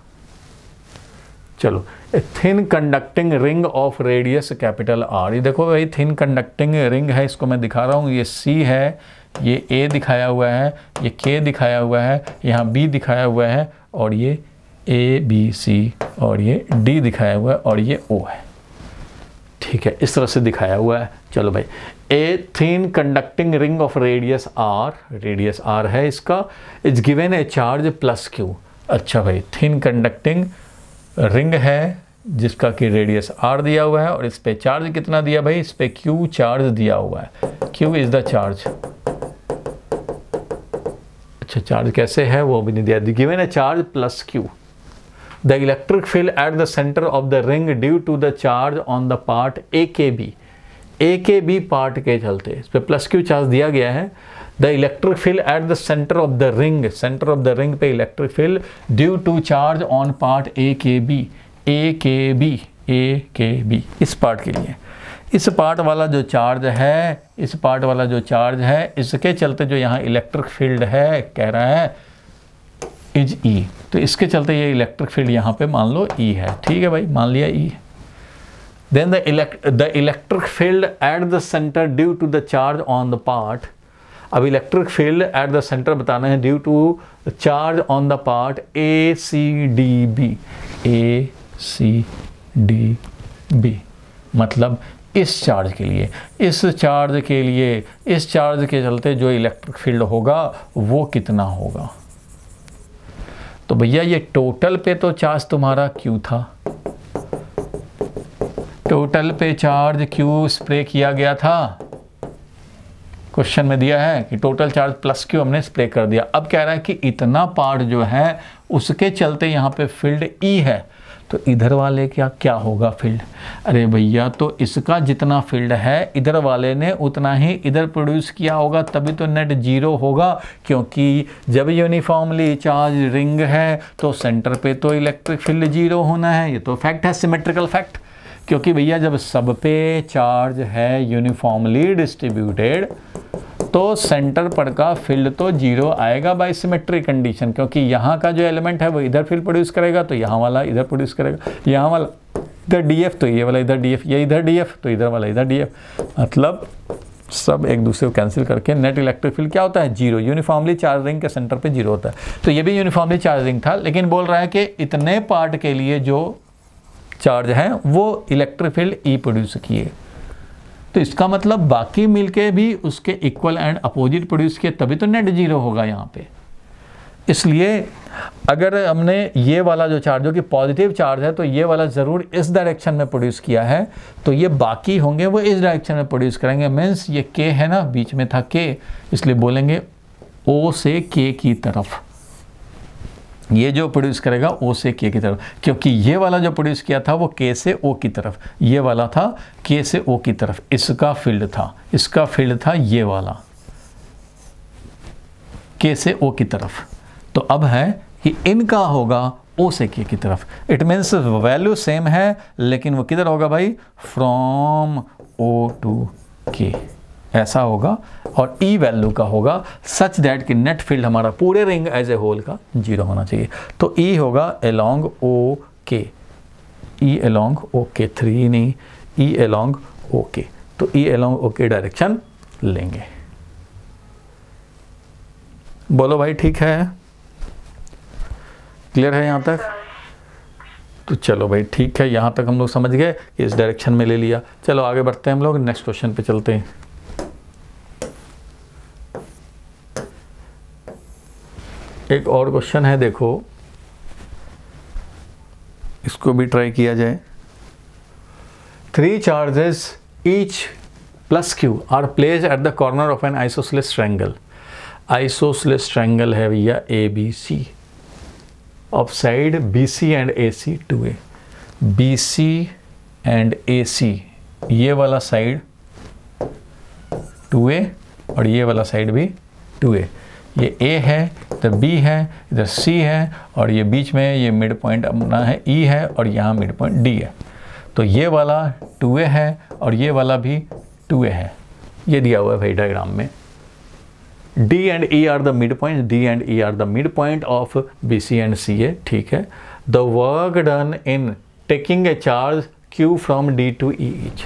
चलो, ए thin conducting ring of radius capital R. ये देखो भाई, थिन कंडक्टिंग रिंग है, इसको मैं दिखा रहा हूँ। ये सी है, ये ए दिखाया हुआ है, ये के दिखाया हुआ है, यहाँ बी दिखाया हुआ है, और ये ए बी सी, और ये डी दिखाया हुआ है, और ये ओ है। ठीक है, इस तरह से दिखाया हुआ है। चलो भाई, a thin conducting ring of radius R है इसका, it's given a charge plus Q. अच्छा भाई, थिन कंडक्टिंग रिंग है जिसका कि रेडियस आर दिया हुआ है, और इस पे चार्ज कितना दिया भाई, इस पे क्यू चार्ज दिया हुआ है। Q is the charge. अच्छा, चार्ज कैसे है वो भी नहीं दिया। Given a charge plus Q, the electric field at the centre of the ring due to the charge on the part A के बी पार्ट के चलते इस पे प्लस क्यू चार्ज दिया गया है। The electric field at the centre of the ring पे electric field due to charge on part A के बी इस पार्ट के लिए, इस पार्ट वाला जो चार्ज है, इसके चलते जो यहाँ इलेक्ट्रिक फील्ड है कह रहा है इज ई, तो इसके चलते ये इलेक्ट्रिक फील्ड यहाँ पे मान लो ई है। ठीक है भाई, मान लिया E. Then the electric field at the centre due to the charge on the part. अब electric field at the centre बताना है due to charge on the part A C D B, मतलब इस चार्ज के चलते जो electric field होगा वो कितना होगा। तो भैया ये टोटल पे तो चार्ज तुम्हारा क्यू था, टोटल पे चार्ज क्यू स्प्रे किया गया था। क्वेश्चन में दिया है कि टोटल चार्ज प्लस क्यू हमने स्प्रे कर दिया। अब कह रहा है कि इतना पार्ट जो है उसके चलते यहाँ पे फील्ड ई है, तो इधर वाले क्या होगा फील्ड। अरे भैया, तो इसका जितना फील्ड है इधर वाले ने उतना ही इधर प्रोड्यूस किया होगा, तभी तो नेट जीरो होगा। क्योंकि जब यूनिफॉर्मली चार्ज रिंग है तो सेंटर पे तो इलेक्ट्रिक फील्ड जीरो होना है। ये तो फैक्ट है, सिमेट्रिकल फैक्ट। क्योंकि भैया जब सब पे चार्ज है यूनिफॉर्मली डिस्ट्रीब्यूटेड तो सेंटर पर का फील्ड तो जीरो आएगा बाय सिमेट्रिक कंडीशन। क्योंकि यहाँ का जो एलिमेंट है वो इधर फील्ड प्रोड्यूस करेगा, तो यहाँ वाला इधर प्रोड्यूस करेगा, यहाँ वाला इधर डीएफ तो ये वाला इधर डीएफ, ये इधर डीएफ तो इधर वाला इधर डीएफ, मतलब सब एक दूसरे को कैंसिल करके नेट इलेक्ट्रिक फील्ड क्या होता है, जीरो। यूनिफॉर्मली चार्ज रिंग के सेंटर पे जीरो होता है। तो ये भी यूनिफॉर्मली चार्ज रिंग था, लेकिन बोल रहा है कि इतने पार्ट के लिए जो चार्ज है वो इलेक्ट्रिक फील्ड ई प्रोड्यूस किए, तो इसका मतलब बाकी मिलके भी उसके इक्वल एंड अपोजिट प्रोड्यूस किए, तभी तो नेट जीरो होगा यहाँ पे। इसलिए अगर हमने ये वाला जो चार्ज जो कि पॉजिटिव चार्ज है तो ये वाला ज़रूर इस डायरेक्शन में प्रोड्यूस किया है, तो ये बाकी होंगे वो इस डायरेक्शन में प्रोड्यूस करेंगे। मीन्स ये के है ना, बीच में था के, इसलिए बोलेंगे ओ से के की तरफ। ये जो प्रोड्यूस करेगा ओ से के की तरफ, क्योंकि ये वाला जो प्रोड्यूस किया था वो के से ओ की तरफ, ये वाला था के से ओ की तरफ, इसका फील्ड था ये वाला के से ओ की तरफ। तो अब है कि इनका होगा ओ से के की तरफ। इट मीन्स वैल्यू सेम है, लेकिन वो किधर होगा भाई, फ्रॉम ओ टू के, ऐसा होगा। और ई वैल्यू का होगा सच दैट कि नेट फील्ड हमारा पूरे रिंग एज ए होल का जीरो होना चाहिए। तो ई होगा अलोंग ओ के, ई अलोंग ओ के, 3 नहीं, ई अलोंग ओ के। तो ई अलोंग ओ के डायरेक्शन लेंगे। बोलो भाई, ठीक है, क्लियर है यहाँ तक? तो चलो भाई ठीक है, यहाँ तक हम लोग समझ गए कि इस डायरेक्शन में ले लिया। चलो आगे बढ़ते हैं हम लोग, नेक्स्ट क्वेश्चन पे चलते हैं। एक और क्वेश्चन है, देखो इसको भी ट्राई किया जाए। 3 charges each plus Q are placed at the corner of an isosceles triangle. Isosceles triangle है भैया A B C, of side B C and A C 2a। B C and A C ये वाला side 2a और ये वाला side भी 2a। ये a है, इधर b है, इधर c है और ये बीच में ये मिड पॉइंट अपना है e है और यहाँ मिड पॉइंट d है। तो ये वाला 2a है और ये वाला भी 2a है। ये दिया हुआ है भाई डायग्राम में। D and E are the midpoints, D and E are the midpoint of BC and CA, ठीक है। The work done in taking a charge Q from D to E each।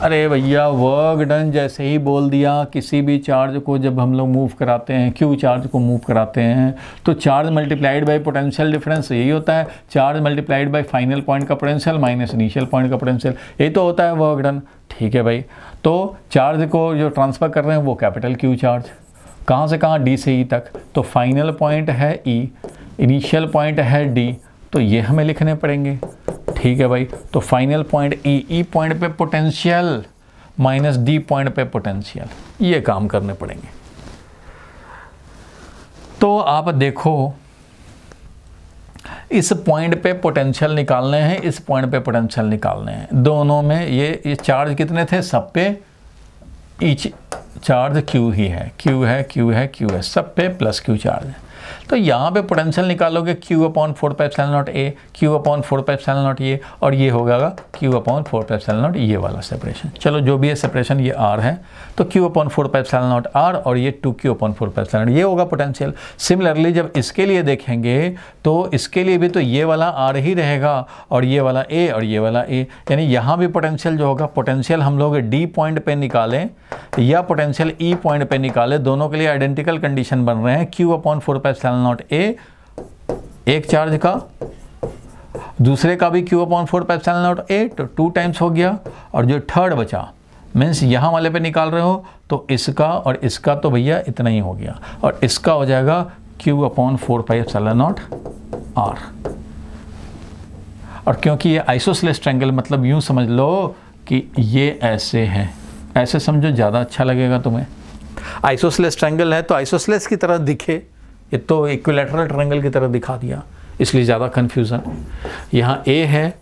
अरे भैया वर्क डन जैसे ही बोल दिया, किसी भी charge को जब हम लोग मूव कराते हैं, Q चार्ज को मूव कराते हैं, तो charge multiplied by potential difference यही होता है। Charge multiplied by final point का पोटेंशियल माइनस इनिशियल पॉइंट का पोटेंशियल, यही तो होता है वर्क डन। ठीक है भाई, तो चार्ज को जो ट्रांसफ़र कर रहे हैं वो कैपिटल Q चार्ज, कहाँ से कहाँ, D से E तक। तो फाइनल पॉइंट है E, इनिशियल पॉइंट है D, तो ये हमें लिखने पड़ेंगे। ठीक है भाई, तो फाइनल पॉइंट E पॉइंट पे पोटेंशियल माइनस D पॉइंट पे पोटेंशियल, ये काम करने पड़ेंगे। तो आप देखो, इस पॉइंट पे पोटेंशियल निकालने हैं, इस पॉइंट पे पोटेंशियल निकालने हैं, दोनों में ये चार्ज कितने थे, सब पे ईच चार्ज Q ही है, Q है, Q है, Q है, सब पे प्लस Q चार्ज है। तो यहाँ पे पोटेंशियल निकालोगे Q/4πε0 A, Q/4πε0 ये, और ये होगा Q/4πε0 ये वाला सेपरेशन। चलो जो भी है सेपरेशन, ये R है, तो Q/4πε0 R और ये 2Q/4πε0 ये होगा पोटेंशियल। सिमिलरली जब इसके लिए देखेंगे तो इसके लिए भी तो ये वाला R ही रहेगा और ये वाला A और ये वाला A, यानी यहाँ भी पोटेंशियल जो होगा, पोटेंशियल हम लोग D पॉइंट पे निकालें या पोटेंशियल E पॉइंट पे निकालें, दोनों के लिए आइडेंटिकल कंडीशन बन रहे हैं। Q/4πε0 A एक चार्ज का, दूसरे का भी Q/4πε0 A, तो 2 टाइम्स हो गया, और जो थर्ड बचा मीन्स यहाँ वाले पे निकाल रहे हो तो इसका और इसका तो भैया इतना ही हो गया, और इसका हो जाएगा Q/4πε0 R। और क्योंकि ये आइसोसेलेस ट्रायंगल, मतलब यूँ समझ लो कि ये ऐसे है, ऐसे समझो ज़्यादा अच्छा लगेगा तुम्हें। आइसोसेलेस ट्रायंगल है तो आइसोसेलेस की तरह दिखे, ये तो इक्विलैटरल ट्रायंगल की तरह दिखा दिया, इसलिए ज़्यादा कन्फ्यूज़न। यहाँ A है,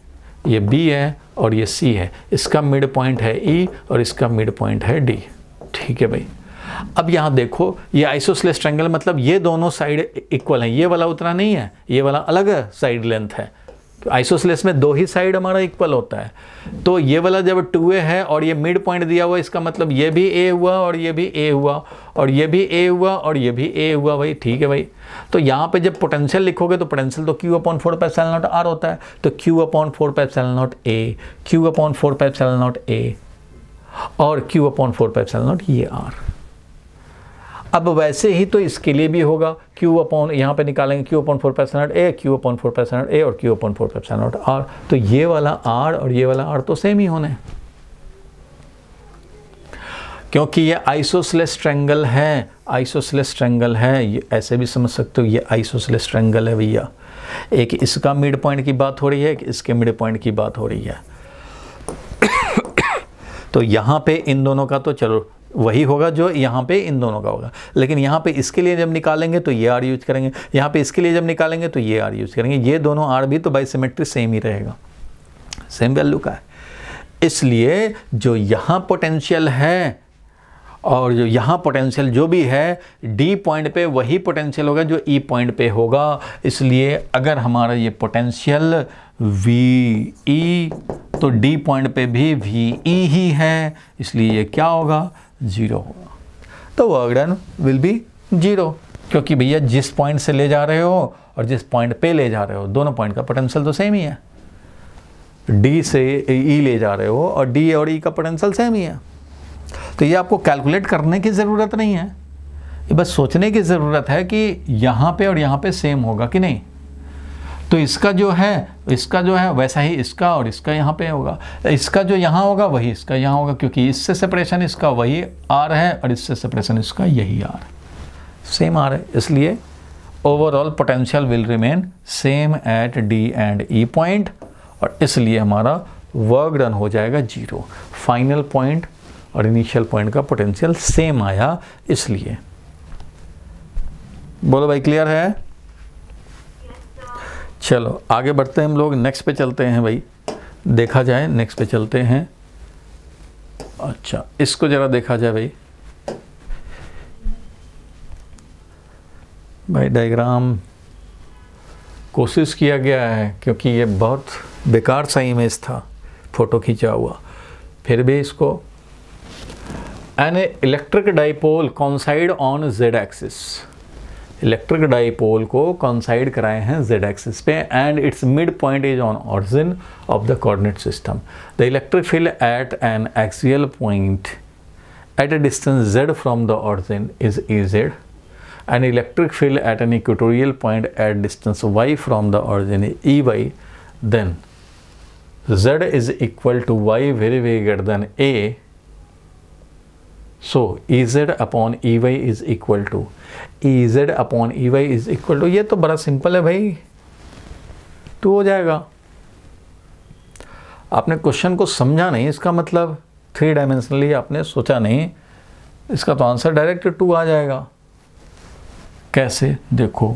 ये B है और ये C है, इसका मिड पॉइंट है E और इसका मिड पॉइंट है D। ठीक है भाई, अब यहाँ देखो, ये आइसोसेलेस ट्रायंगल मतलब ये दोनों साइड इक्वल हैं, ये वाला उतना नहीं है, ये वाला अलग साइड लेंथ है। आइसोसेलेस में 2 ही साइड हमारा इक्वल होता है। तो ये वाला जब 2a है और ये मिड पॉइंट दिया हुआ, इसका मतलब ये भी a हुआ और ये भी a हुआ और ये भी a हुआ और ये भी a हुआ भाई। ठीक है भाई, तो यहाँ पे जब पोटेंशियल लिखोगे तो पोटेंशियल तो Q/4πε0 R होता है, तो Q/4πε0 A, Q/4πε0 A और Q/4πε0 ये R। अब वैसे ही तो इसके लिए भी होगा, यहाँ पे निकालेंगे Q/4πε0 A, Q/4πε0 A और Q/4πε0 R। तो ये वाला R और ये वाला R तो सेम ही होने, क्योंकि ये आइसोसेलेस ट्रायंगल है। आइसोसेलेस ट्रायंगल है, ये ऐसे भी समझ सकते हो, ये आइसोसेलेस ट्रायंगल है भैया। एक इसका मिड पॉइंट की बात हो रही है, एक इसके मिड पॉइंट की बात हो रही है। तो यहाँ पे इन दोनों का तो चलो वही होगा जो यहाँ पे इन दोनों का होगा, लेकिन यहाँ पे इसके लिए जब निकालेंगे तो ये R यूज करेंगे, यहाँ पे इसके लिए जब निकालेंगे तो ये R यूज करेंगे। ये दोनों R भी तो बाई सिमेट्री सेम ही रहेगा, सेम वैल्यू का है। इसलिए जो यहाँ पोटेंशियल है और जो यहाँ पोटेंशियल जो भी है, D पॉइंट पे वही पोटेंशियल होगा जो E पॉइंट पे होगा। इसलिए अगर हमारा ये पोटेंशियल VE, तो D पॉइंट पे भी VE ही है, इसलिए ये क्या होगा, 0 होगा। तो वर्क डन विल बी 0, क्योंकि भैया जिस पॉइंट से ले जा रहे हो और जिस पॉइंट पे ले जा रहे हो, दोनों पॉइंट का पोटेंशियल तो सेम ही है। D से E ले जा रहे हो और D और E का पोटेंशियल सेम ही है। तो ये आपको कैलकुलेट करने की ज़रूरत नहीं है, ये बस सोचने की ज़रूरत है कि यहाँ पे और यहाँ पे सेम होगा कि नहीं। तो इसका जो है वैसा ही इसका और इसका यहाँ पे होगा, इसका जो यहाँ होगा वही इसका यहाँ होगा, क्योंकि इससे सेपरेशन इसका वही R है और इससे सेपरेशन इसका यही R, सेम R है। इसलिए overall potential will remain same at D and E point, और इसलिए हमारा वर्क डन हो जाएगा 0। फाइनल पॉइंट और इनिशियल पॉइंट का पोटेंशियल सेम आया, इसलिए। बोलो भाई, क्लियर है? चलो आगे बढ़ते हैं हम लोग, नेक्स्ट पे चलते हैं भाई, देखा जाए नेक्स्ट पे चलते हैं। अच्छा, इसको ज़रा देखा जाए भाई, भाई डायग्राम कोशिश किया गया है, क्योंकि ये बहुत बेकार सा इमेज था, फ़ोटो खींचा हुआ, फिर भी इसको an electric dipole कॉन्साइड on Z axis, electric dipole को कॉन्साइड कराए हैं जेड एक्सिस पे, and it's mid point is on origin of the coordinate system. The electric field at N axial point at a distance z from the origin is Ez, and electric field at an equatorial point at distance y from the origin is Ey, then z is equal to y very greater than a, so Ez upon Ey is equal to Ez upon Ey is equal to, ये तो बड़ा simple है भाई, 2 हो जाएगा। आपने question को समझा नहीं, इसका मतलब 3 डायमेंशनली आपने सोचा नहीं, इसका तो आंसर डायरेक्ट 2 आ जाएगा। कैसे? देखो,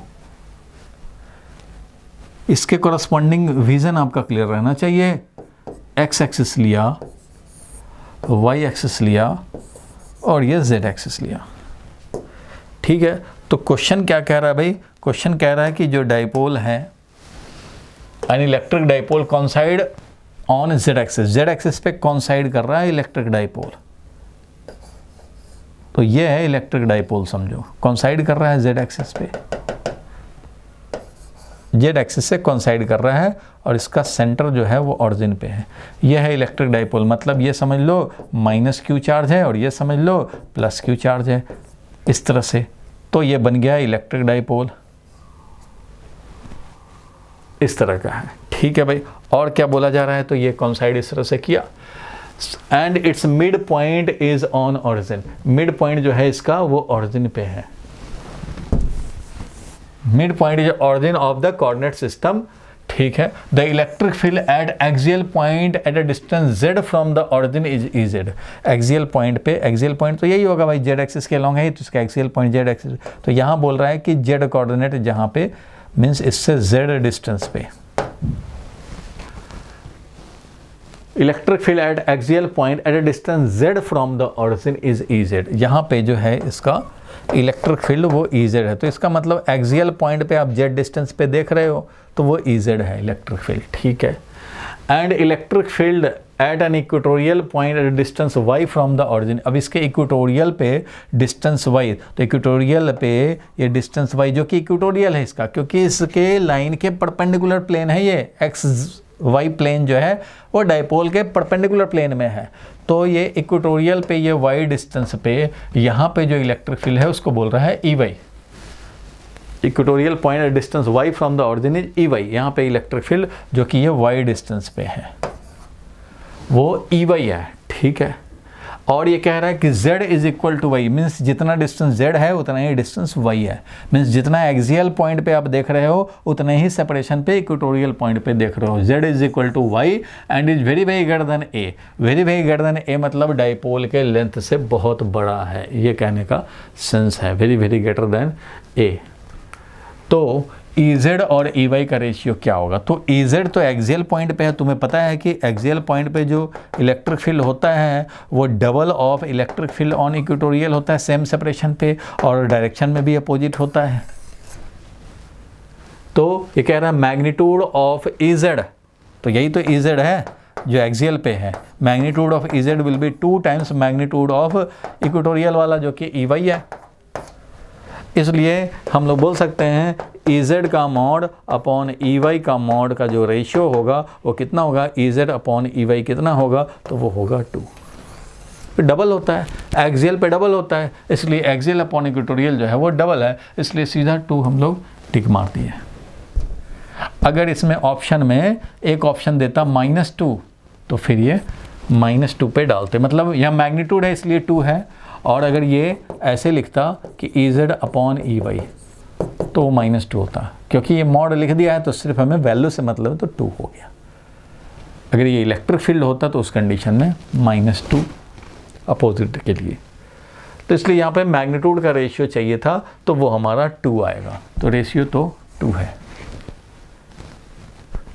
इसके कॉरस्पॉन्डिंग विजन आपका क्लियर रहना चाहिए। एक्स एक्सिस लिया, वाई एक्सिस लिया और ये जेड एक्सिस लिया, ठीक है। तो क्वेश्चन क्या कह रहा है भाई? क्वेश्चन कह रहा है कि जो डाइपोल है, an electric dipole कॉन्साइड on Z axis, Z axis पे कॉन्साइड कर रहा है इलेक्ट्रिक डाइपोल, तो ये है इलेक्ट्रिक डाइपोल, समझो कॉन्साइड कर रहा है जेड एक्सिस पे, जेड एक्सिस से कॉन्साइड कर रहा है, और इसका सेंटर जो है वो ऑरिजिन पे है। ये है इलेक्ट्रिक डाइपोल, मतलब ये समझ लो -q चार्ज है और ये समझ लो +q चार्ज है, इस तरह से। तो ये बन गया इलेक्ट्रिक डाइपोल, इस तरह का है, ठीक है भाई। और क्या बोला जा रहा है? तो ये कॉन्साइड इस तरह से किया, and it's mid point is on origin, mid point जो है इसका वो ऑरिजिन पे है, mid point is origin of the coordinate system, ठीक है। The electric field eight axial point at a distance z from the origin is Ez, axial point पे, axial point तो यही होगा भाई, जेड एक्सिस के अलॉन्ग है तो इसका एक्सियल पॉइंट जेड एक्सिस, तो यहां बोल रहा है कि जेड कोऑर्डिनेट जहां पे मीन्स इससे z डिस्टेंस पे, electric field eight axial point at a distance z from the origin is Ez, यहाँ पे जो है इसका इलेक्ट्रिक फील्ड वो Ez है, तो इसका मतलब एक्सियल पॉइंट पे आप z डिस्टेंस पे देख रहे हो तो वो Ez है इलेक्ट्रिक फील्ड, ठीक है। And electric field at an equatorial point at distance y from the origin, अब इसके इक्वेटोरियल पे डिस्टेंस y, तो इक्वेटोरियल पे ये डिस्टेंस y जो कि इक्वेटोरियल है इसका, क्योंकि इसके लाइन के परपेंडिकुलर प्लेन है, ये एक्स वाई प्लेन जो है वो डाइपोल के परपेंडिकुलर प्लेन में है, तो ये इक्वेटोरियल पे ये y डिस्टेंस पे यहाँ पे जो इलेक्ट्रिक फील्ड है उसको बोल रहा है Ey, equatorial point at distance y from the origin is Ey, यहाँ पे इलेक्ट्रिक फील्ड जो कि ये y डिस्टेंस पे है वो Ey है, ठीक है। और ये कह रहा है कि z is equal to y, means जितना डिस्टेंस z है उतना ही डिस्टेंस y है, मीन्स जितना एक्सियल पॉइंट पे आप देख रहे हो उतने ही सेपरेशन पे इक्वेटोरियल पॉइंट पे देख रहे हो। z is equal to y and is very greater than a, very greater than a मतलब डाइपोल के लेंथ से बहुत बड़ा है, ये कहने का सेंस है, वेरी ग्रेटर देन a। तो Ez और Ey का रेशियो क्या होगा? तो Ez तो एक्सियल पॉइंट पे है, तुम्हें पता है कि एक्सियल पॉइंट पे जो इलेक्ट्रिक फील्ड होता है वो double of electric field on equatorial होता है सेम सेपरेशन पे, और डायरेक्शन में भी अपोजिट होता है। तो ये कह रहा है मैग्नीट्यूड ऑफ Ez, तो यही तो Ez है जो एक्सियल पे है, magnitude of Ez will be 2 times magnitude of equatorial वाला जो कि Ey है। इसलिए हम लोग बोल सकते हैं Ez का मॉड अपॉन Ey का मॉड का जो रेशियो होगा वो कितना होगा? Ez अपॉन Ey कितना होगा? तो वो होगा 2। डबल होता है, एक्सियल पे डबल होता है, इसलिए एक्सियल अपॉन इक्वेटोरियल जो है वो डबल है, इसलिए सीधा 2 हम लोग टिक मार दिए। अगर इसमें ऑप्शन में एक ऑप्शन देता -2 तो फिर ये -2 पे डालते, मतलब यह मैग्नीट्यूड है इसलिए 2 है, और अगर ये ऐसे लिखता कि Ez अपॉन Ey तो -2 होता, क्योंकि ये मॉड लिख दिया है तो सिर्फ हमें वैल्यू से मतलब है तो 2 हो गया। अगर ये इलेक्ट्रिक फील्ड होता तो उस कंडीशन में -2 अपोजिट के लिए, तो इसलिए यहाँ पे मैग्नीट्यूड का रेशियो चाहिए था तो वो हमारा 2 आएगा, तो रेशियो तो 2 है।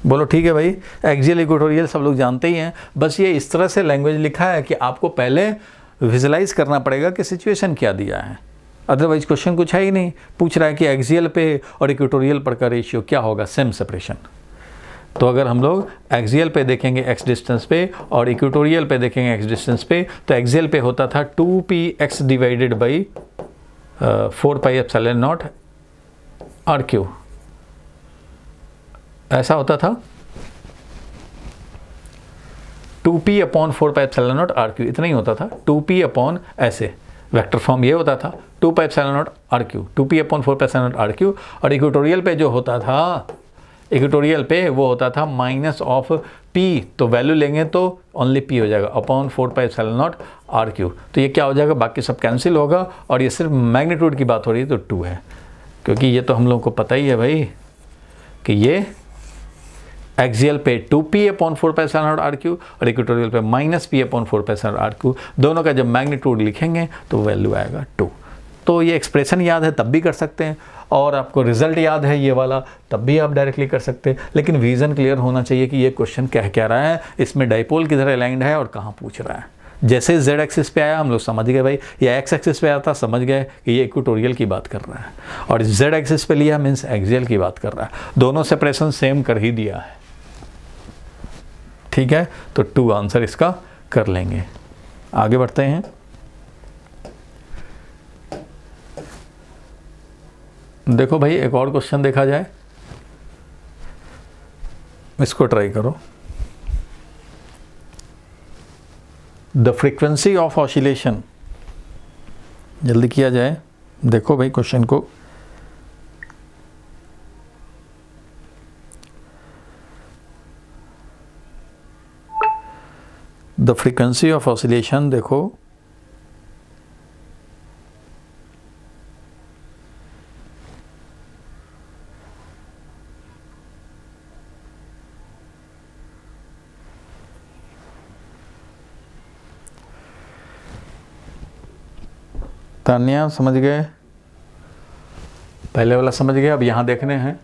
बोलो ठीक है भाई, एक्सियल इक्वेटोरियल सब लोग जानते ही हैं, बस ये इस तरह से लैंग्वेज लिखा है कि आपको पहले विजुलाइज करना पड़ेगा कि सिचुएशन क्या दिया है। अदरवाइज क्वेश्चन कुछ है ही नहीं। पूछ रहा है कि एक्सियल पे और इक्वेटोरियल पर का रेशियो क्या होगा, सेम सेपरेशन। तो अगर हम लोग एक्सियल पे देखेंगे एक्स डिस्टेंस पे और इक्वेटोरियल पे देखेंगे एक्स डिस्टेंस पे, तो एक्सियल पे होता था 2px डिवाइडेड बाई 4πε0 r3, ऐसा होता था 2p अपॉन 4πε0 r3, इतना ही होता था। 2p अपॉन ऐसे वेक्टर फॉर्म ये होता था 2πε0 r3, 2p अपॉन 4πε0 r3। और इक्वेटोरियल पे जो होता था, इक्वेटोरियल पे वो होता था माइनस ऑफ p, तो वैल्यू लेंगे तो ओनली p हो जाएगा अपॉन 4πε0 r3। तो ये क्या हो जाएगा, बाकी सब कैंसिल होगा और ये सिर्फ मैग्नीट्यूड की बात हो रही है तो 2 है, क्योंकि ये तो हम लोग को पता ही है भाई कि ये एक्सियल पे 2p अपॉन 4πε0 r3 और इक्वेटोरियल पे माइनस p अपॉन 4πε0 r3, दोनों का जब मैग्नीट्यूड लिखेंगे तो वैल्यू आएगा 2। तो ये एक्सप्रेशन याद है तब भी कर सकते हैं, और आपको रिजल्ट याद है ये वाला तब भी आप डायरेक्टली कर सकते हैं, लेकिन विजन क्लियर होना चाहिए कि ये क्वेश्चन कह क्या रहा है, इसमें डाइपोल किधर अलाइंड है और कहाँ पूछ रहा है। जैसे z एक्सिस पे आया हम लोग समझ गए भाई, या x एक्सिस पे आता समझ गए कि ये इक्वेटोरियल की बात कर रहा है, और z एक्सिस पे लिया मीन्स एक्सियल की बात कर रहा है। दोनों सेपरेशन सेम कर ही दिया है, ठीक है। तो 2 आंसर इसका कर लेंगे। आगे बढ़ते हैं। देखो भाई एक और क्वेश्चन देखा जाए, इसको ट्राई करो। द फ्रीक्वेंसी ऑफ ऑसिलेशन, जल्दी किया जाए। देखो भाई क्वेश्चन को, द फ्रीक्वेंसी ऑफ ऑसिलेशन देखो, तान्या समझ गए, पहले वाला समझ गए, अब यहाँ देखने हैं।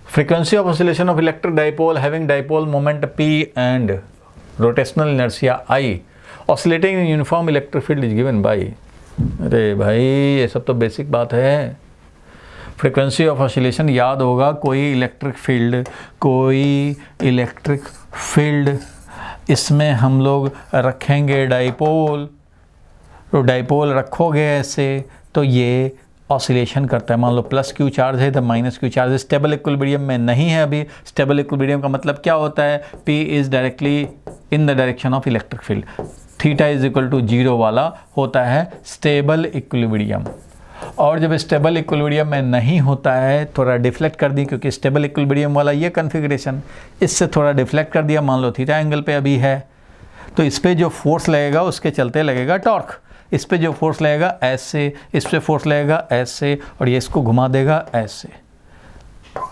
Frequency of oscillation of electric dipole having dipole moment p and rotational inertia I oscillating in uniform electric field is given by. अरे भाई ये सब तो बेसिक बात है। फ्रीक्वेंसी ऑफ ऑसिलेशन याद होगा, कोई इलेक्ट्रिक फील्ड इसमें हम लोग रखेंगे डाइपोल, तो डाइपोल रखोगे ऐसे तो ये ऑसिलेशन करता है। मान लो प्लस क्यू चार्ज है तो minus Q charge stable equilibrium में नहीं है अभी। स्टेबल इक्विलिब्रियम का मतलब क्या होता है, P is directly in the direction of electric field, theta is equal to 0 वाला होता है स्टेबल इक्विलिब्रियम। और जब स्टेबल इक्विलिब्रियम में नहीं होता है, थोड़ा डिफ्लेक्ट कर दी, क्योंकि स्टेबल इक्विलिब्रियम वाला ये कन्फिग्रेशन, इससे थोड़ा डिफ्लेक्ट कर दिया, मान लो थीटा एंगल पे अभी है, तो इस पर जो फोर्स लगेगा उसके चलते लगेगा टॉर्क। इस पे जो फोर्स लगेगा ऐसे, इस पे फोर्स लगेगा ऐसे, और ये इसको घुमा देगा ऐसे,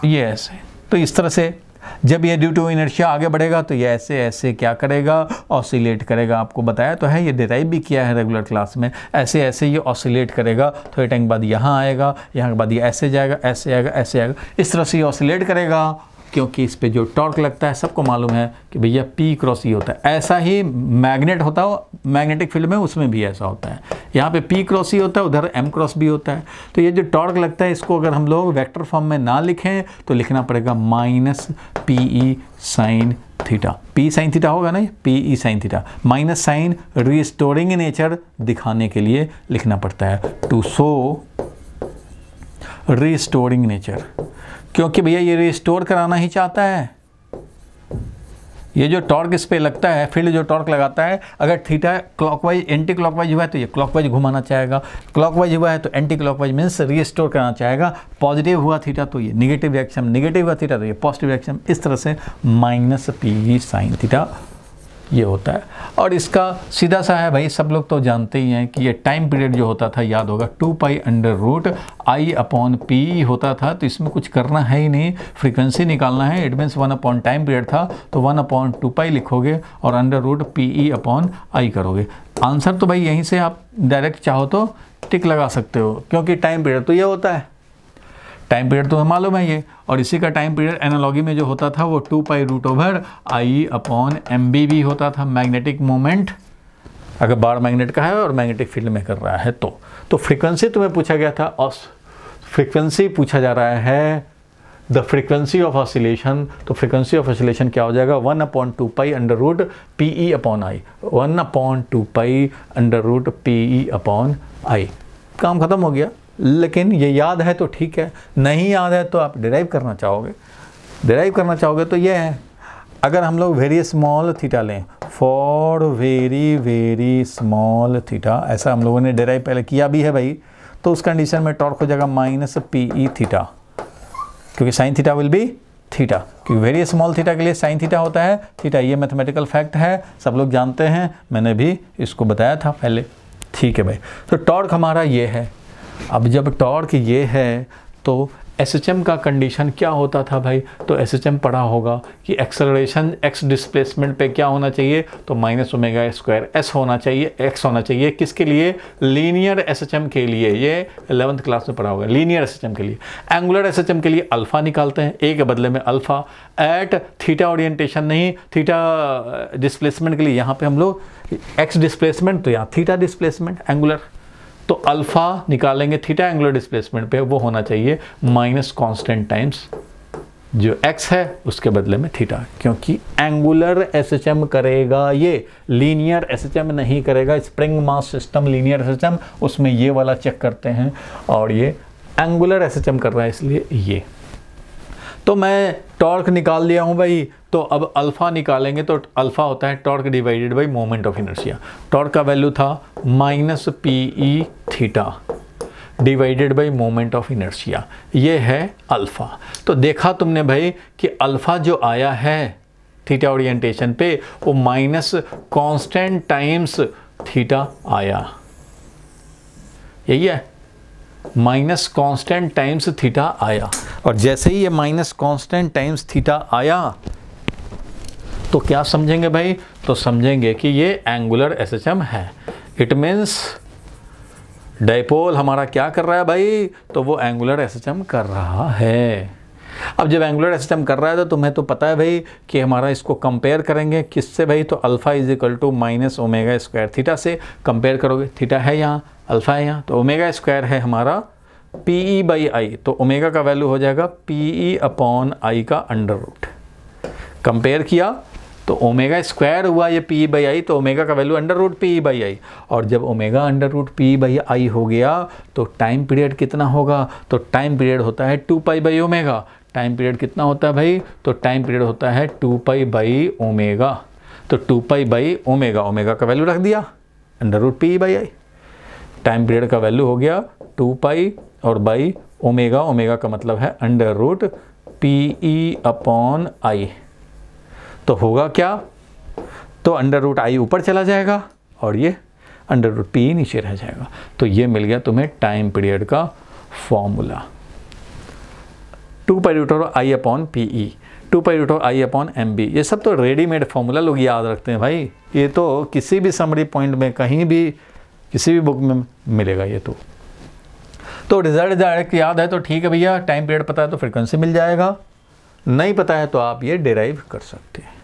ये ऐसे। तो इस तरह से जब ये ड्यू टू इनर्शिया आगे बढ़ेगा तो ये ऐसे ऐसे क्या करेगा, ऑसिलेट करेगा। आपको बताया तो है, ये डिराइव भी किया है रेगुलर क्लास में। ऐसे ऐसे ये ऑसिलेट करेगा, थोड़े टाइम बाद यहाँ आएगा, यहाँ के बाद ये ऐसे जाएगा, ऐसे आएगा, ऐसे आएगा, इस तरह से ये ऑसिलेट करेगा, क्योंकि इस पे जो टॉर्क लगता है सबको मालूम है कि भैया P क्रॉस E होता है। ऐसा ही मैग्नेट होता है, मैग्नेटिक फील्ड में उसमें भी ऐसा होता है। यहाँ पे P क्रॉस E होता है, उधर M क्रॉस B होता है। तो ये जो टॉर्क लगता है इसको अगर हम लोग वेक्टर फॉर्म में ना लिखें तो लिखना पड़ेगा minus PE sine theta. P sine theta होगा ना, PE sine theta, minus sine restoring nature दिखाने के लिए लिखना पड़ता है, टू शो रिस्टोरिंग नेचर, क्योंकि भैया ये रिस्टोर कराना ही चाहता है। ये जो टॉर्क इस पे लगता है, फील्ड जो टॉर्क लगाता है, अगर थीटा क्लॉकवाइज एंटी क्लॉकवाइज हुआ है तो ये क्लॉकवाइज घुमाना चाहेगा, क्लॉकवाइज हुआ है तो एंटी क्लॉकवाइज मीन्स रिस्टोर करना चाहेगा। पॉजिटिव हुआ थीटा तो ये निगेटिव रिएक्शन, निगेटिव हुआ थीटा तो ये पॉजिटिव रिएक्शन। इस तरह से माइनस PE साइन थीटा ये होता है। और इसका सीधा सा है भाई, सब लोग तो जानते ही हैं कि ये टाइम पीरियड जो होता था, याद होगा 2π√I/P होता था। तो इसमें कुछ करना है ही नहीं, फ्रीक्वेंसी निकालना है। इट मीन्स 1 टाइम पीरियड था तो 1/2π लिखोगे और √PE/I करोगे। आंसर तो भाई यहीं से आप डायरेक्ट चाहो तो टिक लगा सकते हो, क्योंकि टाइम पीरियड तो ये होता है, टाइम पीरियड तो मालूम है ये। और इसी का टाइम पीरियड एनालॉगी में जो होता था वो 2π√I/MB भी होता था, मैग्नेटिक मोमेंट अगर बार मैग्नेट का है और मैग्नेटिक फील्ड में कर रहा है तो फ्रीक्वेंसी तुम्हें पूछा गया था और फ्रीक्वेंसी पूछा जा रहा है द फ्रीक्वेंसी ऑफ ऑसिलेशन। तो फ्रीक्वेंसी ऑफ ऑसिलेशन क्या हो जाएगा 1/2 pi under root PE upon I, 1/2 pi under root PE upon I. काम खत्म हो गया। लेकिन ये याद है तो ठीक है, नहीं याद है तो आप डिराइव करना चाहोगे तो ये है, अगर हम लोग वेरी स्मॉल थीटा लें, फॉर वेरी स्मॉल थीटा, ऐसा हम लोगों ने डिराइव पहले किया भी है भाई, तो उस कंडीशन में टॉर्क हो जाएगा -PE थीटा, क्योंकि sine theta will be theta, क्योंकि वेरी स्मॉल थीटा के लिए साइन थीटा होता है थीटा। ये मैथमेटिकल फैक्ट है, सब लोग जानते हैं, मैंने भी इसको बताया था पहले। ठीक है भाई, तो टॉर्क हमारा ये है। अब जब टॉर्क ये है तो SHM का कंडीशन क्या होता था भाई? तो SHM पढ़ा होगा कि एक्सेलरेशन x डिस्प्लेसमेंट पे क्या होना चाहिए, तो -ω² s होना चाहिए, x होना चाहिए। किसके लिए? लीनियर SHM के लिए। ये 11th क्लास में पढ़ा होगा, लीनियर SHM के लिए। एंगुलर SHM के लिए अल्फा निकालते हैं, a के बदले में अल्फा, एट थीटा ओरिएंटेशन नहीं, थीटा डिस्प्लेसमेंट के लिए यहाँ पे हम लोग x डिस्प्लेसमेंट, तो यहाँ थीटा डिस्प्लेसमेंट एंगुलर, तो अल्फा निकालेंगे थीटा एंगुलर डिस्प्लेसमेंट पे, वो होना चाहिए माइनस कांस्टेंट टाइम्स जो x है उसके बदले में थीटा, क्योंकि एंगुलर SHM करेगा, ये लीनियर SHM नहीं करेगा। Spring mass system linear SHM, उसमें ये वाला चेक करते हैं, और ये एंगुलर SHM कर रहा है, इसलिए ये। तो मैं टॉर्क निकाल लिया हूँ भाई, तो अब अल्फा निकालेंगे तो अल्फा होता है torque divided by moment of inertia. Torque का वैल्यू था -PE theta divided by moment of inertia, ये है अल्फा। तो देखा तुमने भाई कि अल्फा जो आया है थीटा ओरिएंटेशन पे, वो माइनस कांस्टेंट टाइम्स थीटा आया, यही है, माइनस कांस्टेंट टाइम्स थीटा आया। और जैसे ही ये माइनस कांस्टेंट टाइम्स थीटा आया तो क्या समझेंगे भाई? तो समझेंगे कि ये एंगुलर SHM है। इट मीन्स डाइपोल हमारा क्या कर रहा है भाई? तो वो एंगुलर SHM कर रहा है। अब जब एंगुलर SHM कर रहा है तो तुम्हें तो पता है भाई कि हमारा इसको कंपेयर करेंगे किससे भाई? तो alpha is equal to -ω² theta से कंपेयर करोगे। थीटा है यहाँ, अल्फा है यहाँ, तो ω² है हमारा PE बाई आई, तो ओमेगा का वैल्यू हो जाएगा PE अपॉन आई का अंडर रूट। कंपेयर किया तो ω² हुआ ये PE बाई आई, तो ओमेगा का value under root PE by I. और जब omega under root PE by I हो गया तो टाइम पीरियड कितना होगा? तो टाइम पीरियड होता है 2 pi by omega. Time period कितना होता है भाई? तो टाइम पीरियड होता है 2 पाई बाई ओमेगा। तो 2 पाई बाई ओमेगा, ओमेगा का वैल्यू रख दिया under root PE by I. Time period का वैल्यू हो गया 2 पाई और बाई ओमेगा, ओमेगा का मतलब है under root PE upon I. तो होगा क्या? तो अंडर रूट आई ऊपर चला जाएगा और ये अंडर रूट PE नीचे रह जाएगा। तो ये मिल गया तुम्हें टाइम पीरियड का formula, 2 pi root over I upon PE, 2 pi root over I upon MB। ये सब तो रेडीमेड फॉर्मूला लोग याद रखते हैं भाई, ये तो किसी भी समरी पॉइंट में कहीं भी किसी भी बुक में मिलेगा ये तो रिजल्ट डायरेक्ट याद है तो ठीक है भैया, टाइम पीरियड पता है तो फ्रीक्वेंसी मिल जाएगा, नहीं पता है तो आप ये डिराइव कर सकते हैं।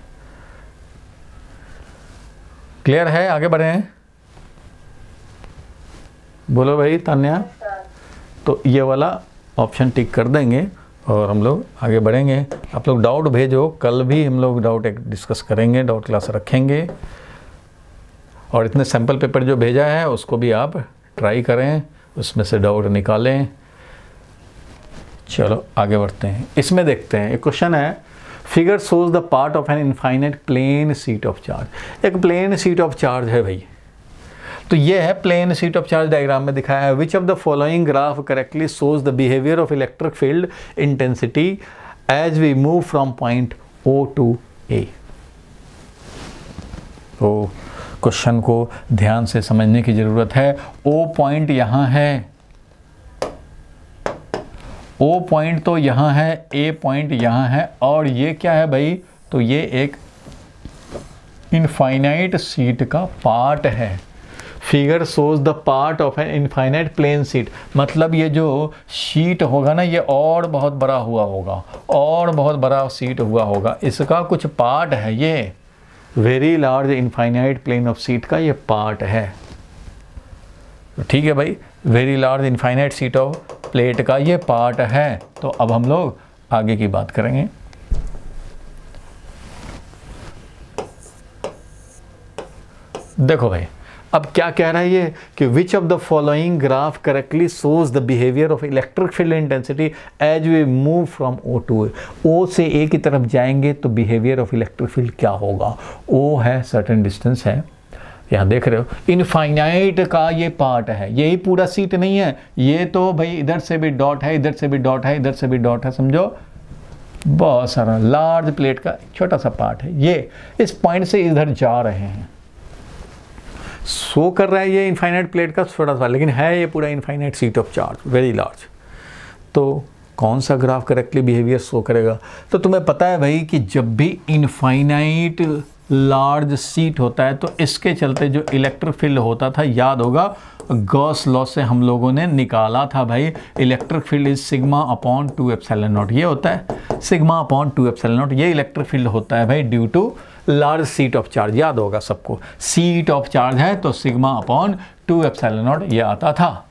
क्लियर है? आगे बढ़े हैं, बोलो भाई तान्या। तो ये वाला ऑप्शन टिक कर देंगे और हम लोग आगे बढ़ेंगे। आप लोग डाउट भेजो, कल भी हम लोग डाउट एक डिस्कस करेंगे, डाउट क्लास रखेंगे। और इतने सैम्पल पेपर जो भेजा है उसको भी आप ट्राई करें, उसमें से डाउट निकालें। चलो आगे बढ़ते हैं, इसमें देखते हैं। एक क्वेश्चन है, figure shows the part of an infinite plane sheet of charge. एक प्लेन शीट ऑफ चार्ज है भाई, तो ये है plane sheet of charge, diagram में दिखाया है। Which of the following graph correctly shows the behaviour of electric field intensity as we move from point O to A। तो क्वेश्चन को ध्यान से समझने की जरूरत है। O पॉइंट यहाँ है, O पॉइंट तो यहाँ है, A पॉइंट यहाँ है, और ये क्या है भाई? तो ये एक इनफाइनाइट शीट का पार्ट है। Figure shows the part of an infinite plane sheet, मतलब ये जो शीट होगा ना, ये और बहुत बड़ा हुआ होगा, और बहुत बड़ा शीट हुआ होगा, इसका कुछ पार्ट है ये। Very large infinite plane of sheet का ये पार्ट है। ठीक है भाई, very large infinite sheet of plate का ये पार्ट है। तो अब हम लोग आगे की बात करेंगे। देखो भाई, अब क्या कह रहा है ये कि which of the following graph correctly shows the behaviour of electric field intensity as we move from O to A. O से ए की तरफ जाएंगे तो बिहेवियर ऑफ इलेक्ट्रिक फील्ड क्या होगा। ओ है सर्टेन डिस्टेंस है, यहाँ देख रहे हो, इनफाइनाइट का ये पार्ट है, यही पूरा सीट नहीं है, ये तो भाई इधर से भी डॉट है, इधर से भी डॉट है, इधर से भी डॉट है, समझो बहुत सारा लार्ज प्लेट का छोटा सा पार्ट है। ये इस पॉइंट से इधर जा रहे हैं, शो कर रहा है ये इनफाइनाइट प्लेट का छोटा सा, लेकिन है ये पूरा infinite sheet of charge, very large. तो कौन सा ग्राफ करेक्टली बिहेवियर शो करेगा। तो तुम्हें पता है भाई कि जब भी इनफाइनाइट लार्ज सीट होता है तो इसके चलते जो इलेक्ट्रिक फील्ड होता था, याद होगा गॉस लॉ से हम लोगों ने निकाला था भाई, electric field is sigma upon 2 epsilon naught. ये होता है सिग्मा अपॉन 2 एप्सिलॉन नॉट, ये इलेक्ट्रिक फील्ड होता है भाई due to large sheet of charge. याद होगा सबको, सीट ऑफ चार्ज है तो सिग्मा अपॉन 2 एप्सिलॉन नॉट ये आता था।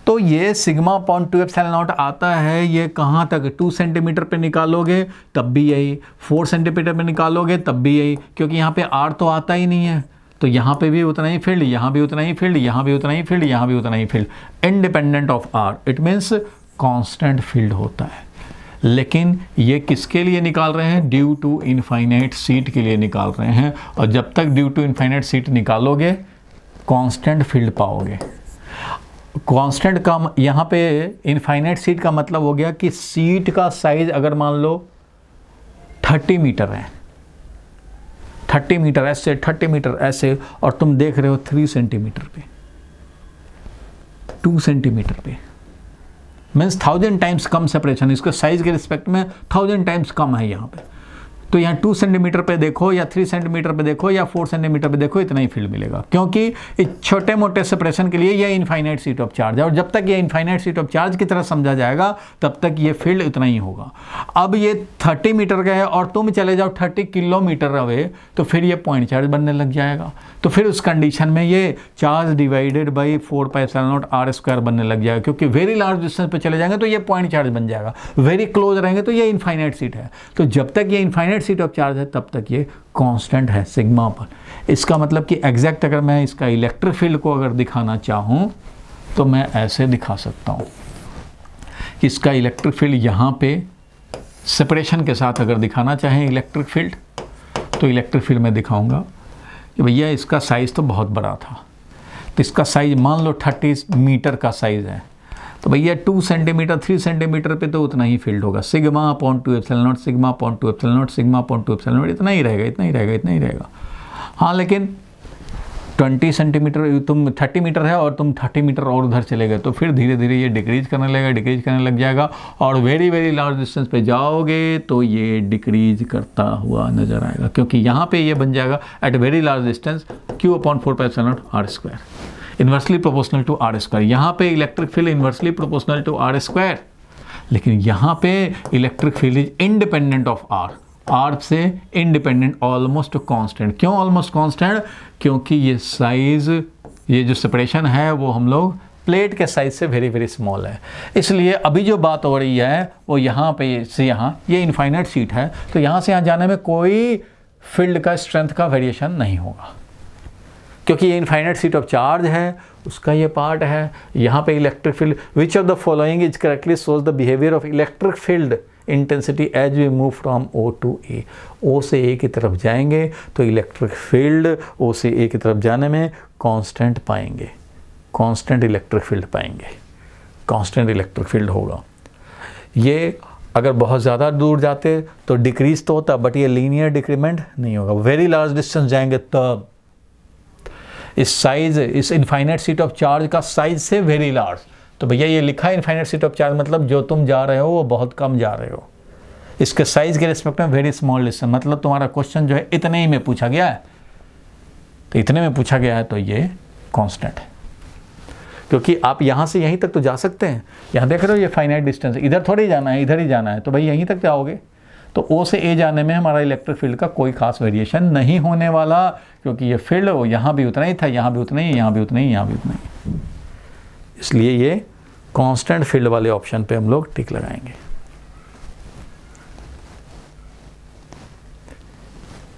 तो ये सिग्मा अपॉन 2 एप्सिलॉन नॉट आता है, ये कहाँ तक, 2 सेंटीमीटर पे निकालोगे तब भी यही, 4 सेंटीमीटर पे निकालोगे तब भी यही, क्योंकि यहाँ पे आर तो आता ही नहीं है, तो यहाँ पे भी उतना ही फील्ड, यहाँ भी उतना ही फील्ड, यहाँ भी उतना ही फील्ड, यहाँ भी उतना ही field, independent of R. It means constant field होता है। लेकिन ये किसके लिए निकाल रहे हैं, ड्यू टू इनफाइनाइट सीट के लिए निकाल रहे हैं, और जब तक ड्यू टू इनफाइनाइट सीट निकालोगे कांस्टेंट फील्ड पाओगे। कांस्टेंट का यहाँ पे इनफाइनाइट सीट का मतलब हो गया कि सीट का साइज अगर मान लो 30 मीटर है, 30 मीटर ऐसे, 30 मीटर ऐसे, और तुम देख रहे हो 3 सेंटीमीटर पे, 2 सेंटीमीटर पे, मीन्स 1000 टाइम्स कम सेपरेशन, इसके साइज के रिस्पेक्ट में 1000 टाइम्स कम है यहाँ पे। तो यहाँ 2 सेंटीमीटर पे देखो या 3 सेंटीमीटर पे देखो या 4 सेंटीमीटर पे देखो, इतना ही फील्ड मिलेगा, क्योंकि इस छोटे मोटे सेपरेशन के लिए ये इनफाइनाइट सीट ऑफ चार्ज है, और जब तक ये इनफाइनाइट सीट ऑफ चार्ज की तरह समझा जाएगा तब तक ये फील्ड इतना ही होगा। अब ये 30 मीटर का है और तुम चले जाओ 30 किलोमीटर अवे, तो फिर ये पॉइंट चार्ज बनने लग जाएगा। तो फिर उस कंडीशन में ये charge divided by 4 pi epsilon naught R square बनने लग जाएगा, क्योंकि वेरी लार्ज डिस्टेंस पे चले जाएंगे तो ये पॉइंट चार्ज बन जाएगा, वेरी क्लोज रहेंगे तो ये इनफाइनाइट सीट है। तो जब तक ये इनफाइनाइट सीट ऑफ चार्ज है तब तक ये कांस्टेंट है सिग्मा पर। इसका मतलब कि एग्जैक्ट अगर मैं इसका इलेक्ट्रिक फील्ड को अगर दिखाना चाहूँ तो मैं ऐसे दिखा सकता हूँ, इसका इलेक्ट्रिक फील्ड यहाँ पे सेपरेशन के साथ अगर दिखाना चाहें इलेक्ट्रिक फील्ड, तो इलेक्ट्रिक फील्ड में दिखाऊंगा कि भैया इसका साइज़ तो बहुत बड़ा था, तो इसका साइज़ मान लो 30 मीटर का साइज़ है, तो भैया 2 सेंटीमीटर 3 सेंटीमीटर पे तो उतना ही फील्ड होगा, sigma upon 2 epsilon not, sigma upon 2 epsilon not, sigma upon 2 epsilon not, इतना ही रहेगा, इतना ही रहेगा, इतना ही रहेगा। हाँ, लेकिन 20 सेंटीमीटर, तुम 30 मीटर है और तुम 30 मीटर और उधर चले गए, तो फिर धीरे धीरे ये डिक्रीज करने लगेगा, डिक्रीज करने लग जाएगा, और वेरी वेरी लार्ज डिस्टेंस पे जाओगे तो ये डिक्रीज करता हुआ नजर आएगा, क्योंकि यहाँ पे ये बन जाएगा at very large distance Q upon 4 pi epsilon naught R square, inversely proportional to R square. यहाँ पे electric field inversely proportional to R square, लेकिन यहाँ पे electric field is independent of R, R से इंडिपेंडेंट, ऑलमोस्ट कांस्टेंट। क्यों almost constant? क्योंकि ये size, ये जो सेपरेशन है वो हम लोग प्लेट के साइज से वेरी वेरी स्मॉल है, इसलिए अभी जो बात हो रही है वो यहाँ पे से यहाँ, ये इनफाइनाइट सीट है, तो यहाँ से यहाँ जाने में कोई फील्ड का स्ट्रेंथ का वेरिएशन नहीं होगा, क्योंकि ये इनफाइनाइट सीट ऑफ चार्ज है, उसका ये पार्ट है। यहाँ पे electric field, which of the following is correctly shows the behaviour of electric field intensity as we move from O to A. O से ए की तरफ जाएंगे तो इलेक्ट्रिक फील्ड ओ से ए की तरफ जाने में कांस्टेंट पाएंगे, कांस्टेंट इलेक्ट्रिक फील्ड पाएंगे, कांस्टेंट इलेक्ट्रिक फील्ड होगा। ये अगर बहुत ज़्यादा दूर जाते तो डिक्रीज तो होता, बट ये लीनियर डिक्रीमेंट नहीं होगा। वेरी लार्ज डिस्टेंस जाएंगे तब इस साइज, इस इनफाइनाइट सीट ऑफ चार्ज का साइज से वेरी लार्ज, तो भैया ये लिखा है इनफाइनाइट सीट ऑफ चार्ज, मतलब जो तुम जा रहे हो वो बहुत कम जा रहे हो, इसके साइज के रिस्पेक्ट में वेरी स्मॉल डिस्टेंस, मतलब तुम्हारा क्वेश्चन जो है इतने ही में पूछा गया है, तो इतने में पूछा गया है तो ये कांस्टेंट है, क्योंकि आप यहाँ से यहीं तक तो जा सकते हैं। यहाँ देख रहे हो ये फाइनाइट डिस्टेंस, इधर थोड़ी जाना है, इधर ही जाना है, तो भाई यहीं तक जाओगे, तो O से A जाने में हमारा इलेक्ट्रिक फील्ड का कोई खास वेरिएशन नहीं होने वाला, क्योंकि ये फील्ड यहाँ भी उतना ही था, यहाँ भी उतना ही, यहाँ भी उतना ही, यहाँ भी उतना ही। इसलिए ये कांस्टेंट फील्ड वाले ऑप्शन पे हम लोग टिक लगाएंगे।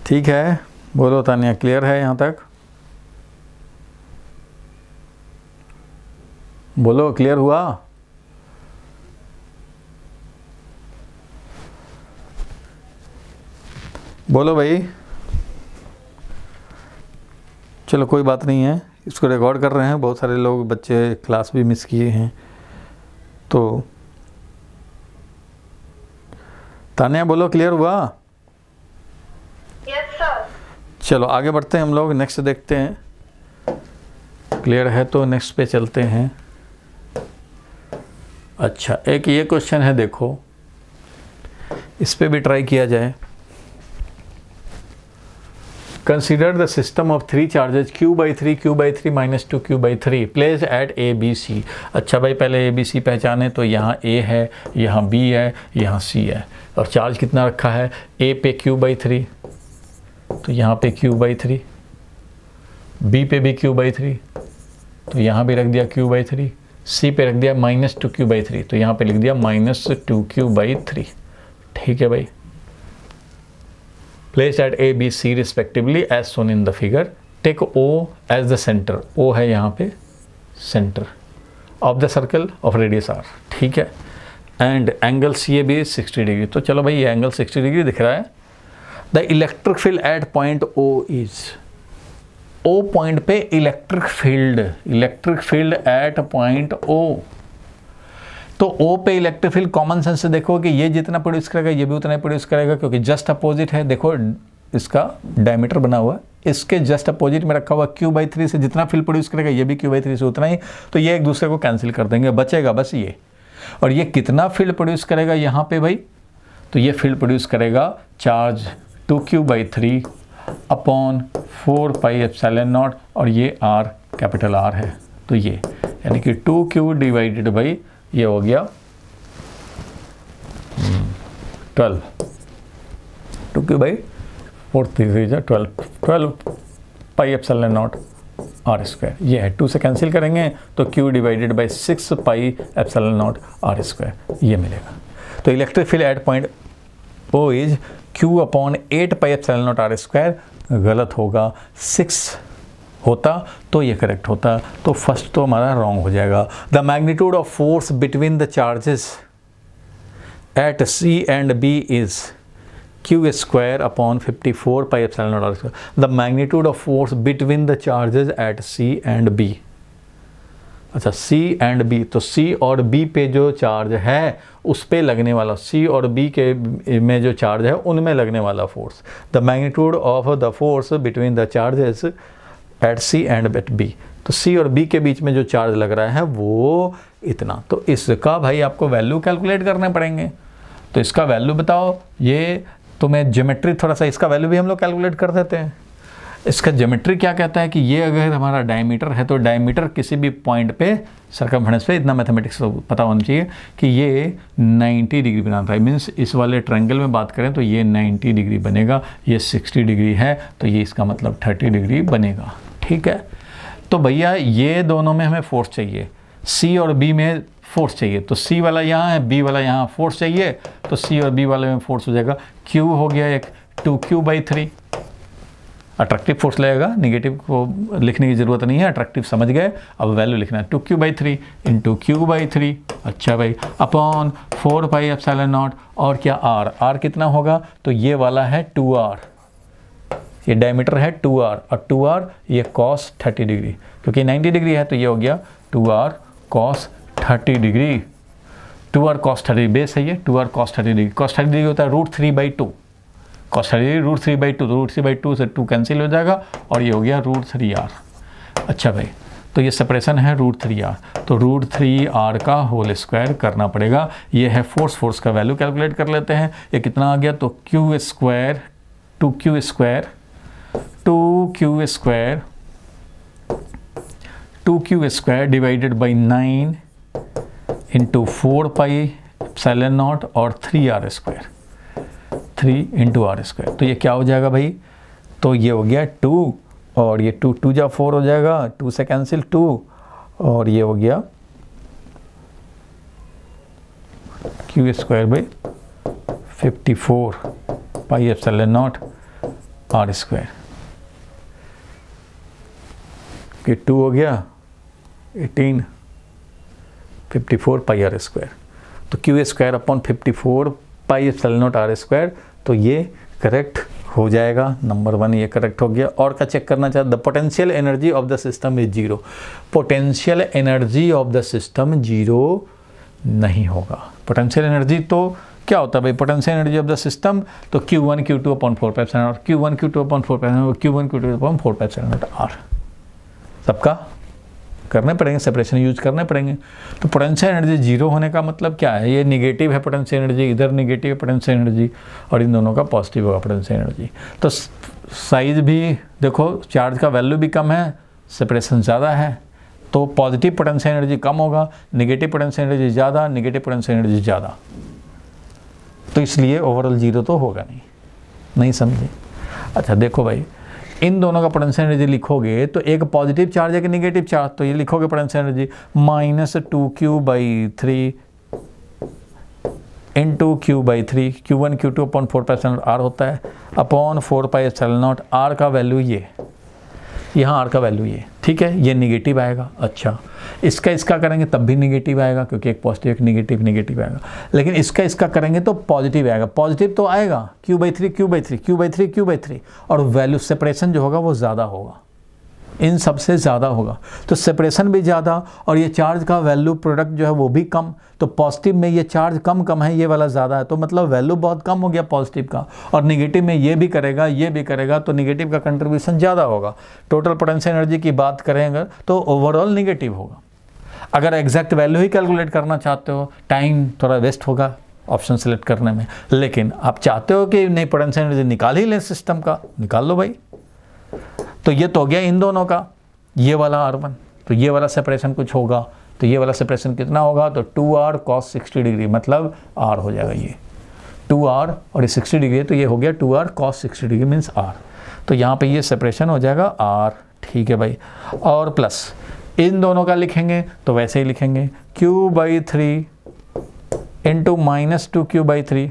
ठीक है, बोलो तानिया, क्लियर है यहाँ तक? बोलो, क्लियर हुआ? बोलो भाई। चलो कोई बात नहीं है, इसको रिकॉर्ड कर रहे हैं, बहुत सारे लोग बच्चे क्लास भी मिस किए हैं। तो तानिया बोलो, क्लियर हुआ? Yes sir. चलो आगे बढ़ते हैं हम लोग, नेक्स्ट देखते हैं। क्लियर है तो नेक्स्ट पे चलते हैं। अच्छा, एक ये क्वेश्चन है, देखो इस पे भी ट्राई किया जाए। Consider the system of 3 charges Q/3, Q/3 - 2 Q/3 place at A, B, C। अच्छा भाई, पहले A, B, C पहचाने तो यहाँ A है, यहाँ B है, यहाँ C है, और चार्ज कितना रखा है? A पे Q/3, तो यहाँ पे Q/3, B पे भी Q/3, तो यहाँ भी रख दिया Q/3, C पे रख दिया -2 Q/3, तो यहाँ पे लिख दिया -2 Q/3। ठीक है भाई। Placed at A, B, C respectively as shown in the figure. Take O as the center. O है यहाँ पे center of the circle of radius R. ठीक है। And angle CAB is 60 degree. तो चलो भाई, ये एंगल 60 डिग्री दिख रहा है। The electric field at point O is, O point पे electric field at point O। तो O पे इलेक्ट्रिक फील्ड कॉमन सेंस से देखो कि ये जितना प्रोड्यूस करेगा ये भी उतना ही प्रोड्यूस करेगा, क्योंकि जस्ट अपोजिट है। देखो इसका डायमीटर बना हुआ है, इसके जस्ट अपोजिट में रखा हुआ Q/3 से जितना फील्ड प्रोड्यूस करेगा ये भी Q/3 से उतना ही, तो ये एक दूसरे को कैंसिल कर देंगे, बचेगा बस ये। और ये कितना फील्ड प्रोड्यूस करेगा यहाँ पे भाई? तो ये फील्ड प्रोड्यूस करेगा चार्ज 2Q/3 अपॉन 4πε0, और ये R, कैपिटल R है, तो ये यानी कि 2Q डिवाइडेड बाई ये हो गया 12, 2Q/4 12 πε0 R²। ये है 2 से कैंसिल करेंगे तो Q डिवाइडेड बाई 6 πε0 R², ये मिलेगा। तो electric field eight point O is Q/8 πε0 R²। गलत होगा, 6 होता तो ये करेक्ट होता, तो फर्स्ट तो हमारा रॉन्ग हो जाएगा। The magnitude of force between the charges at C and B is Q² upon 54 πε0 R²। The magnitude of force between the charges at C and B। अच्छा, C एंड B, तो C और B पे जो charge है उस पे लगने वाला, C और B के में जो चार्ज है उनमें लगने वाला force. The magnitude of the force between the charges at C and at B, तो C और B के बीच में जो चार्ज लग रहा है वो इतना। तो इसका भाई आपको वैल्यू कैलकुलेट करने पड़ेंगे, तो इसका वैल्यू बताओ। ये तुम्हें ज्योमेट्री थोड़ा सा, इसका वैल्यू भी हम लोग कैलकुलेट कर देते हैं। इसका ज्योमेट्री क्या कहता है कि ये अगर हमारा डायमीटर है तो डायमीटर किसी भी पॉइंट पे सर्कमफेरेंस पे, इतना मैथमेटिक्स पता होना चाहिए कि ये 90 डिग्री बनाता है। मीन्स इस वाले ट्रायंगल में बात करें तो ये 90 डिग्री बनेगा, ये 60 डिग्री है तो ये इसका मतलब 30 डिग्री बनेगा। ठीक है, तो भैया ये दोनों में हमें फोर्स चाहिए, C और B में फोर्स चाहिए, तो C वाला यहाँ है, B वाला यहाँ, फोर्स चाहिए तो C और B वाले में फोर्स हो जाएगा। Q हो गया एक 2Q/3, अट्रैक्टिव फोर्स लगेगा, निगेटिव को लिखने की ज़रूरत नहीं है, अट्रैक्टिव समझ गए। अब वैल्यू लिखना है 2Q/3 इंटू Q/3, अच्छा भाई, अपॉन 4 πε0, और क्या R कितना होगा? तो ये वाला है 2R, ये डायमीटर है 2R, और 2R ये cos 30 डिग्री, क्योंकि 90 डिग्री है तो ये हो गया 2R cos 30 degree. 2R cos 30 base है ये, 2R cos 30 degree. cos 30 degree होता है √3/2, cos 30 डिग्री √3/2, तो √3/2 से 2 कैंसिल हो जाएगा और ये हो गया √3R। अच्छा भाई, तो ये सेपरेशन है √3R, तो √3R का होल स्क्वायर करना पड़ेगा। ये है फोर्स का वैल्यू कैलकुलेट कर लेते हैं। ये कितना आ गया? तो2Q² डिवाइडेड बाई 9 इंटू 4 πε0 और 3R²। 3 into are square. तो ये क्या हो जाएगा भाई, तो ये हो गया 2 और ये 2 2 जा 4 हो जाएगा, 2 से कैंसिल 2 और ये हो गया Q square by 54 pi epsilon naught R square. कि 2 हो गया 18 54 पाई आर स्क्वायर। तो Q square upon 54 pi epsilon naught R square, तो ये करेक्ट हो जाएगा। नंबर 1 ये करेक्ट हो गया। और क्या चेक करना चाहते, the potential energy of the system is 0। Potential energy of the system 0 नहीं होगा। पोटेंशियल एनर्जी तो क्या होता है भाई, potential energy of the system तो Q1 Q2 upon 4 pi epsilon naught, Q1 Q2 upon 4 pi epsilon naught, Q1 Q2 upon 4 pi epsilon naught R. सबका करने पड़ेंगे, सेपरेशन यूज करने पड़ेंगे। तो पोटेंशियल एनर्जी 0 होने का मतलब क्या है, ये निगेटिव है पोटेंशियल एनर्जी, इधर निगेटिव है पोटेंशियल एनर्जी और इन दोनों का पॉजिटिव होगा पोटेंशियल एनर्जी। तो साइज भी देखो, चार्ज का वैल्यू भी कम है, सेपरेशन ज़्यादा है, तो पॉजिटिव पोटेंशियल एनर्जी कम होगा, निगेटिव पोटेंशियल एनर्जी ज़्यादा, निगेटिव पोटेंशियल एनर्जी ज़्यादा। तो इसलिए ओवरऑल 0 तो होगा नहीं समझे। अच्छा देखो भाई, इन दोनों का पोटेंशियल एनर्जी लिखोगे तो एक पॉजिटिव चार्ज है कि निगेटिव चार्ज, तो ये लिखोगे potential energy -2q/3 into q/3, Q1 Q2 upon 4 pi epsilon naught R होता है, upon 4 pi epsilon naught R का वैल्यू ये, यहाँ आर का वैल्यू ये, ठीक है, ये निगेटिव आएगा। अच्छा इसका करेंगे तब भी निगेटिव आएगा, क्योंकि एक पॉजिटिव एक निगेटिव आएगा। लेकिन इसका करेंगे तो पॉजिटिव आएगा, पॉजिटिव तो आएगा Q/3 और वैल्यू सेपरेशन जो होगा वो ज़्यादा होगा, इन सबसे ज़्यादा होगा। तो सेपरेशन भी ज़्यादा और ये चार्ज का वैल्यू प्रोडक्ट जो है वो भी कम। तो पॉजिटिव में ये चार्ज कम है, ये वाला ज़्यादा है, तो मतलब वैल्यू बहुत कम हो गया पॉजिटिव का। और निगेटिव में ये भी करेगा तो निगेटिव का कंट्रीब्यूशन ज़्यादा होगा। टोटल पोटेंशियल एनर्जी की बात करेंगे तो ओवरऑल निगेटिव होगा। अगर एग्जैक्ट वैल्यू ही कैलकुलेट करना चाहते हो, टाइम थोड़ा वेस्ट होगा ऑप्शन सेलेक्ट करने में, लेकिन आप चाहते हो कि नहीं पोटेंशियल एनर्जी निकाल ही लें सिस्टम का, निकाल लो भाई। तो ये तो हो गया इन दोनों का, ये वाला R1, तो ये वाला सेपरेशन कुछ होगा, तो ये वाला सेपरेशन कितना होगा, तो 2R cos 60 डिग्री, मतलब R हो जाएगा ये 2R और ये 60 डिग्री, तो ये हो गया 2R cos 60 degree means R। तो यहाँ पे ये सेपरेशन हो जाएगा R, ठीक है भाई। और प्लस इन दोनों का लिखेंगे तो वैसे ही लिखेंगे Q/3 into -2Q/3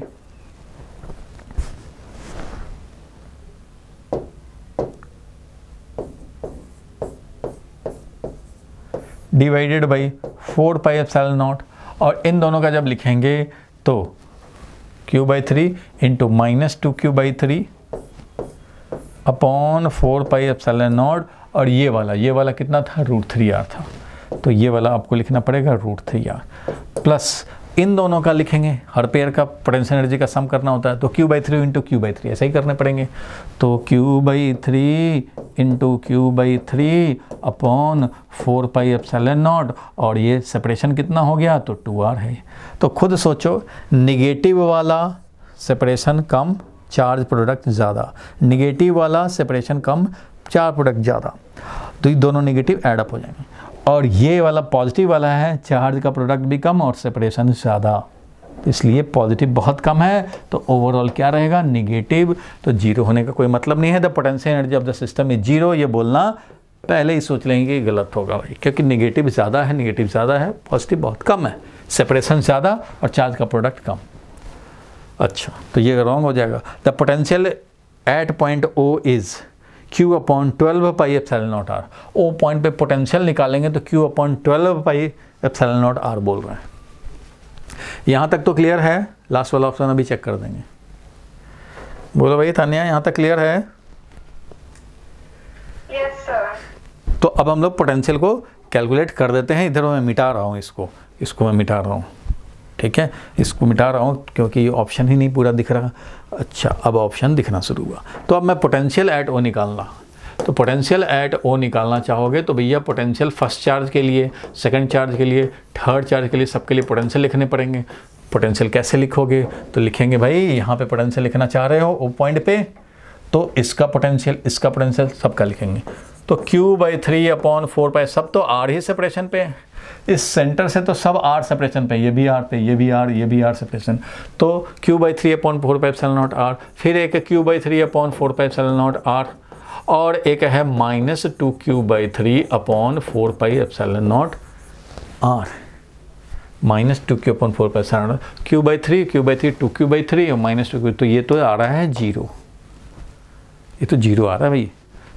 divided by 4 pi epsilon not. और इन दोनों का जब लिखेंगे तो Q/3 into -2Q/3 upon 4 pi epsilon not, और ये वाला कितना था, √3R था, तो ये वाला आपको लिखना पड़ेगा √3R। प्लस इन दोनों का लिखेंगे, हर पेयर का पोटेंशियल एनर्जी का सम करना होता है, तो Q/3 इंटू Q/3 ऐसे ही करने पड़ेंगे। तो Q/3 into Q/3 upon 4 pi epsilon not, और ये सेपरेशन कितना हो गया, तो 2R है। तो खुद सोचो, निगेटिव वाला सेपरेशन कम, चार्ज प्रोडक्ट ज़्यादा, निगेटिव वाला सेपरेशन कम, चार्ज प्रोडक्ट ज़्यादा, तो ये दोनों निगेटिव एडअप हो जाएंगे। और ये वाला पॉजिटिव वाला है, चार्ज का प्रोडक्ट भी कम और सेपरेशन ज़्यादा, तो इसलिए पॉजिटिव बहुत कम है, तो ओवरऑल क्या रहेगा, निगेटिव। तो 0 होने का कोई मतलब नहीं है। The potential energy of the system is 0, ये बोलना पहले ही सोच लेंगे कि गलत होगा भाई, क्योंकि निगेटिव ज़्यादा है, पॉजिटिव बहुत कम है, सेपरेशन ज़्यादा और चार्ज का प्रोडक्ट कम। अच्छा, तो ये रॉन्ग हो जाएगा। The potential at point O is Q/12 pi epsilon not R। O point पे पोटेंशियल निकालेंगे तो Q/12 pi epsilon not R बोल रहे हैं। यहाँ तक तो क्लियर है, लास्ट वाला ऑप्शन अभी चेक कर देंगे। बोलो भाई तान्या, यहाँ तक क्लियर है? Yes sir. तो अब हम लोग पोटेंशियल को कैलकुलेट कर देते हैं। इधर मैं मिटा रहा हूँ, इसको मैं मिटा रहा हूँ, ठीक है, इसको मिटा रहा हूँ क्योंकि ये ऑप्शन ही नहीं पूरा दिख रहा। अच्छा, अब ऑप्शन दिखना शुरू हुआ। तो अब मैं पोटेंशियल एट O निकालना, तो पोटेंशियल एट O निकालना चाहोगे तो भैया पोटेंशियल फर्स्ट चार्ज के लिए, सेकंड चार्ज के लिए, थर्ड चार्ज के लिए, सबके लिए पोटेंशियल लिखने पड़ेंगे। पोटेंशियल कैसे लिखोगे, तो लिखेंगे भाई, यहाँ पे पोटेंशियल लिखना चाह रहे हो O पॉइंट पे, तो इसका पोटेंशियल सबका लिखेंगे। तो Q/3/4 सब तो R ही सेपरेशन पे है, इस सेंटर से तो सब R सेपरेशन पे, ये भी R पे, ये भी R, ये भी R सेपरेशन, तो Q/3/4πε0R, फिर एक Q/3/4πε0R, और एक है -2Q/3/4πε0R, -2Q/4πε0, Q/3 2Q/3 और -2Q, तो ये तो आ रहा है 0, ये तो 0 आ रहा है भाई।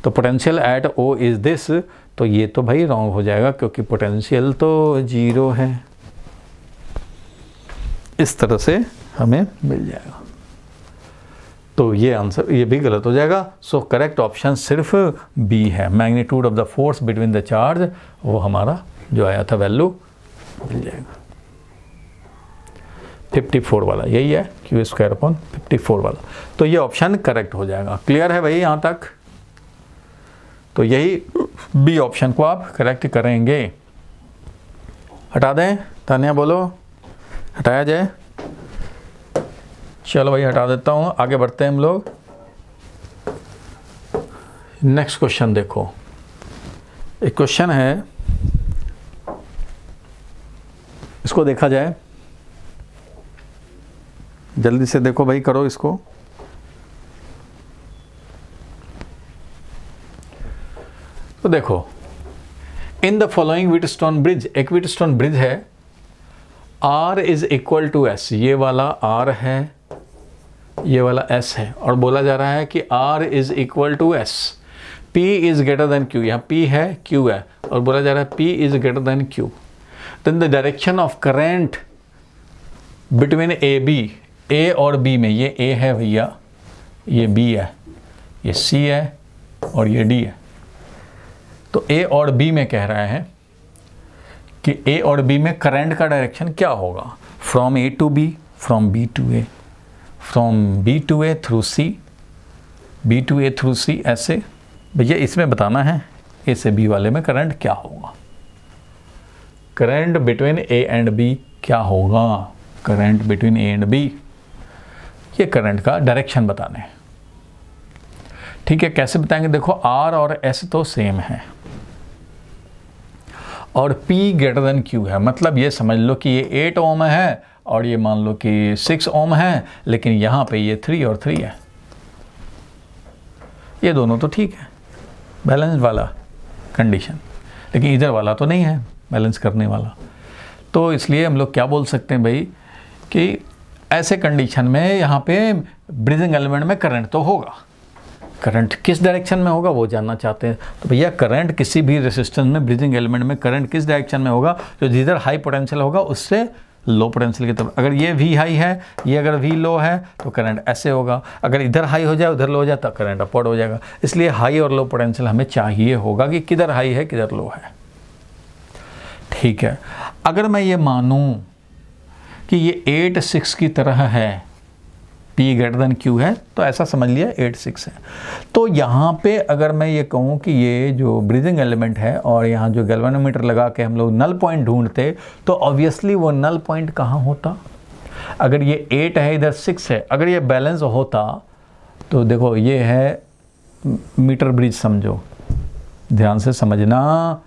तो potential at O is this, तो ये तो भाई रॉन्ग हो जाएगा क्योंकि पोटेंशियल तो 0 है। इस तरह से हमें मिल जाएगा, तो ये आंसर ये भी गलत हो जाएगा। सो करेक्ट ऑप्शन सिर्फ बी है, magnitude of the force between the charge, वो हमारा जो आया था वैल्यू मिल जाएगा 54 वाला, यही है Q²/54 वाला, तो ये ऑप्शन करेक्ट हो जाएगा। क्लियर है भाई यहाँ तक? तो यही बी ऑप्शन को आप करेक्ट करेंगे। हटा दें, तान्या बोलो, हटाया जाए? चलो भाई हटा देता हूँ, आगे बढ़ते हैं हम लोग। नेक्स्ट क्वेश्चन देखो, एक क्वेश्चन है, इसको देखा जाए, जल्दी से देखो भाई, करो इसको। तो देखो, in the following Wheatstone bridge, एक व्हीटस्टोन ब्रिज है, R is equal to S, ये वाला R है, ये वाला S है, और बोला जा रहा है कि R is equal to S, P is greater than Q, यहाँ P है, Q है, और बोला जा रहा है P is greater than Q, then the direction of current between AB, A और B में, ये A है भैया, ये B है, ये C है, और ये D है। तो A और B में कह रहा है कि A और B में करंट का डायरेक्शन क्या होगा, from A to B, from B to A, from B to A through C, B to A through C, ऐसे भैया इसमें बताना है A से B वाले में करंट क्या होगा, current between A and B क्या होगा, current between A and B, ये करंट का डायरेक्शन बताना है। ठीक है, कैसे बताएंगे? देखो R और S तो सेम है, और P ग्रेटर देन Q है, मतलब ये समझ लो कि ये 8 ओम है और ये मान लो कि 6 ओम है, लेकिन यहाँ पे ये 3 और 3 है, ये दोनों तो ठीक है, बैलेंस वाला कंडीशन, लेकिन इधर वाला तो नहीं है बैलेंस करने वाला। तो इसलिए हम लोग क्या बोल सकते हैं भाई कि ऐसे कंडीशन में यहाँ पे ब्रिजिंग एलिमेंट में करंट तो होगा, करंट किस डायरेक्शन में होगा वो जानना चाहते हैं। तो भैया करंट किसी भी रेसिस्टेंस में, ब्रिजिंग एलिमेंट में करंट किस डायरेक्शन में होगा, जो जिधर हाई पोटेंशियल होगा उससे लो पोटेंशियल की तरफ। अगर ये V हाई है, ये अगर V लो है, तो करंट ऐसे होगा, अगर इधर हाई हो जाए उधर लो हो जाए तो करंट अपवर्ड हो जाएगा। इसलिए हाई और लो पोटेंशियल हमें चाहिए होगा कि किधर हाई है किधर लो है। ठीक है, अगर मैं ये मानूं कि ये 8-6 की तरह है, P ग्रेटर देन Q है, तो ऐसा समझ लिया 8-6 है। तो यहाँ पे अगर मैं ये कहूँ कि ये जो ब्रीदिंग एलिमेंट है और यहाँ जो गैल्वेनोमीटर लगा के हम लोग नल पॉइंट ढूंढते, तो ऑब्वियसली वो नल पॉइंट कहाँ होता? अगर ये 8 है, इधर 6 है, अगर ये बैलेंस होता तो देखो ये है मीटर ब्रिज, समझो, ध्यान से समझना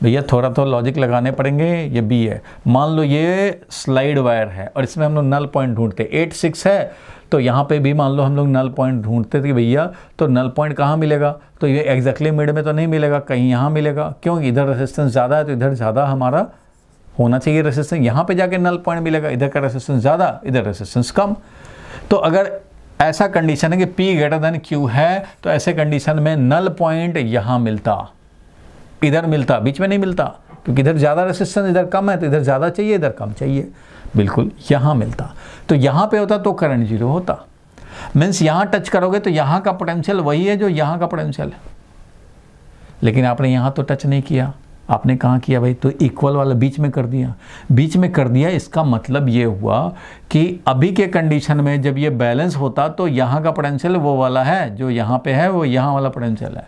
भैया, थोड़ा तो लॉजिक लगाने पड़ेंगे। ये B है, मान लो ये स्लाइड वायर है और इसमें हम लोग नल पॉइंट ढूंढते, 8-6 है, तो यहाँ पे भी मान लो हम लोग नल पॉइंट ढूंढते थे भैया, तो नल पॉइंट कहाँ मिलेगा? तो ये एग्जैक्टली मिड में तो नहीं मिलेगा, कहीं यहाँ मिलेगा, क्यों? इधर रेसिस्टेंस ज़्यादा है तो इधर ज़्यादा हमारा होना चाहिए रेसिस्टेंस, यहाँ पे जाके नल पॉइंट मिलेगा, इधर का रेसिस्टेंस ज़्यादा, इधर रेसिस्टेंस कम। तो अगर ऐसा कंडीशन है कि P ग्रेटर देन Q है, तो ऐसे कंडीशन में नल पॉइंट यहाँ मिलता, इधर मिलता, बीच में नहीं मिलता, क्योंकि इधर ज़्यादा रेसिस्टेंस, इधर कम है, तो इधर ज़्यादा चाहिए इधर कम चाहिए, बिल्कुल यहाँ मिलता। तो यहाँ पे होता तो करंट 0 होता, मीन्स यहाँ टच करोगे तो यहाँ का पोटेंशियल वही है जो यहाँ का पोटेंशियल है, लेकिन आपने यहाँ तो टच नहीं किया, आपने कहाँ किया भाई? तो इक्वल वाला बीच में कर दिया, बीच में कर दिया। इसका मतलब ये हुआ कि अभी के कंडीशन में जब ये बैलेंस होता तो यहाँ का पोटेंशियल वो वाला है जो यहाँ पे है, वो यहाँ वाला पोटेंशियल है,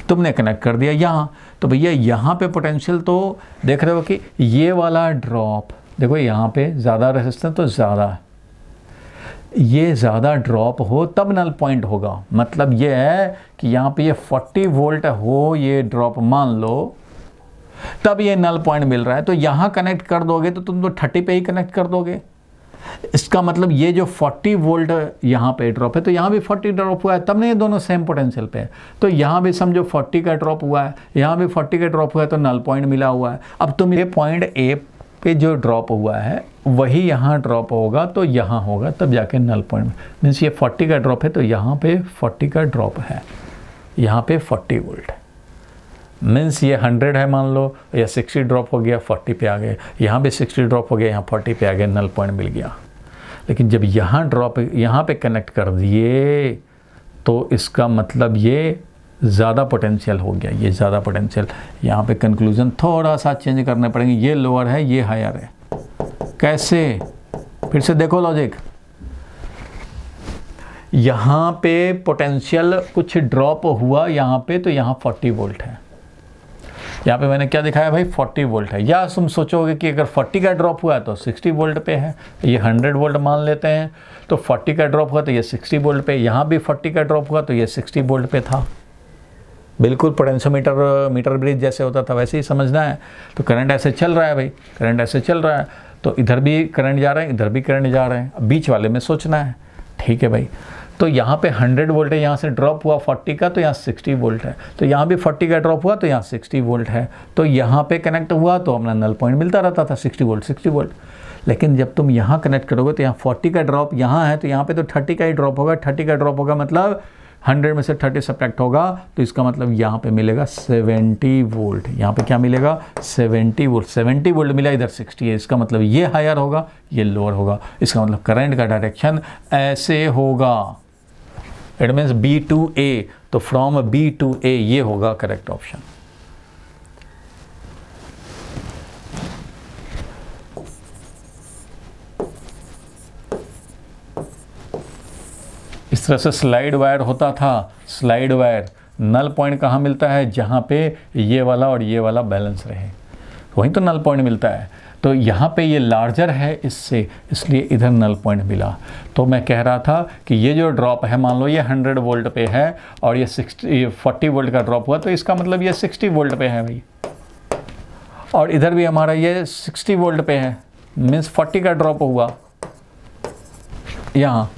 तुमने कनेक्ट कर दिया यहाँ। तो भैया यहाँ पे पोटेंशियल तो देख रहे हो कि ये वाला ड्रॉप, देखो यहाँ पे ज़्यादा रेसिस्टेंस तो ज़्यादा है, ये ज़्यादा ड्रॉप हो तब नल पॉइंट होगा। मतलब ये है कि यहाँ पे ये 40 वोल्ट हो, ये ड्रॉप मान लो, तब ये नल पॉइंट मिल रहा है। तो यहाँ कनेक्ट कर दोगे तो तुम तो 30 पे ही कनेक्ट कर दोगे। इसका मतलब ये जो 40 वोल्ट यहाँ पे ड्रॉप है, तो यहाँ भी 40 ड्रॉप हुआ है, तब नहीं ये दोनों सेम पोटेंशियल पे है। तो यहाँ भी समझो 40 का ड्रॉप हुआ है, यहाँ भी 40 का ड्रॉप हुआ है, तो नल पॉइंट मिला हुआ है। अब तुम ये पॉइंट ए पे जो ड्रॉप हुआ है वही यहाँ ड्रॉप होगा, तो यहाँ होगा तब जाके नल पॉइंट। मीन्स ये 40 का ड्रॉप है, तो यहाँ पे 40 का ड्रॉप है, यहाँ पे 40 वोल्ट है। मीन्स ये 100 है मान लो, या 60 ड्रॉप हो गया 40 पे आ गए, यहाँ पे 60 ड्रॉप हो गया, यहाँ 40 पे आ गए, नल पॉइंट मिल गया। लेकिन जब यहाँ ड्रॉप यहाँ पे कनेक्ट कर दिए तो इसका मतलब ये ज़्यादा पोटेंशियल हो गया, ये ज़्यादा पोटेंशियल। यहाँ पे कंक्लूजन थोड़ा सा चेंज करने पड़ेंगे, ये लोअर है, ये हायर है। कैसे? फिर से देखो लॉजिक। यहाँ पे पोटेंशियल कुछ ड्रॉप हुआ यहाँ पे, तो यहाँ 40 वोल्ट है। यहाँ पे मैंने क्या दिखाया भाई, 40 वोल्ट है। या तुम सोचोगे कि अगर 40 का ड्रॉप हुआ है तो 60 वोल्ट पे है, ये 100 वोल्ट मान लेते हैं, तो 40 का ड्रॉप हुआ तो ये 60 वोल्ट पे, यहाँ भी 40 का ड्रॉप हुआ तो ये 60 वोल्ट पे था। बिल्कुल पोटेंशियोमीटर मीटर ब्रिज जैसे होता था वैसे ही समझना है। तो करंट ऐसे चल रहा है भाई, करंट ऐसे चल रहा है, तो इधर भी करंट जा रहा है, इधर भी करंट जा रहे हैं। अब बीच वाले में सोचना है, ठीक है भाई। तो यहाँ पे 100 वोल्ट है, यहाँ से ड्रॉप हुआ 40 का, तो यहाँ 60 वोल्ट है। तो यहाँ भी 40 का ड्रॉप हुआ तो यहाँ 60 वोल्ट है। तो यहाँ पे कनेक्ट हुआ तो अपना नल पॉइंट मिलता रहता था 60 वोल्ट 60 वोल्ट। लेकिन जब तुम यहाँ कनेक्ट करोगे तो यहाँ 40 का ड्रॉप यहाँ है, तो यहाँ पे तो 30 का ही ड्रॉप होगा। 30 का ड्रॉप होगा मतलब 100 में से 30 सब्ट्रैक्ट होगा, तो इसका मतलब यहाँ पे मिलेगा 70 वोल्ट। यहाँ पे क्या मिलेगा? 70 वोल्ट। 70 वोल्ट मिला, इधर 60 है, इसका मतलब ये हायर होगा, ये लोअर होगा। इसका मतलब करंट का डायरेक्शन ऐसे होगा। It means B to A, तो फ्रॉम B to A ये होगा करेक्ट ऑप्शन। इस तरह से स्लाइड वायर होता था। स्लाइड वायर नल पॉइंट कहाँ मिलता है? जहाँ पे ये वाला और ये वाला बैलेंस रहे, वहीं तो नल पॉइंट मिलता है। तो यहाँ पे ये लार्जर है इससे, इसलिए इधर नल पॉइंट मिला। तो मैं कह रहा था कि ये जो ड्रॉप है, मान लो ये 100 वोल्ट पे है और ये 40 वोल्ट का ड्रॉप हुआ, तो इसका मतलब ये 60 वोल्ट पे है भाई। और इधर भी हमारा ये 60 वोल्ट पे है, मीन्स 40 का ड्रॉप हुआ यहाँ।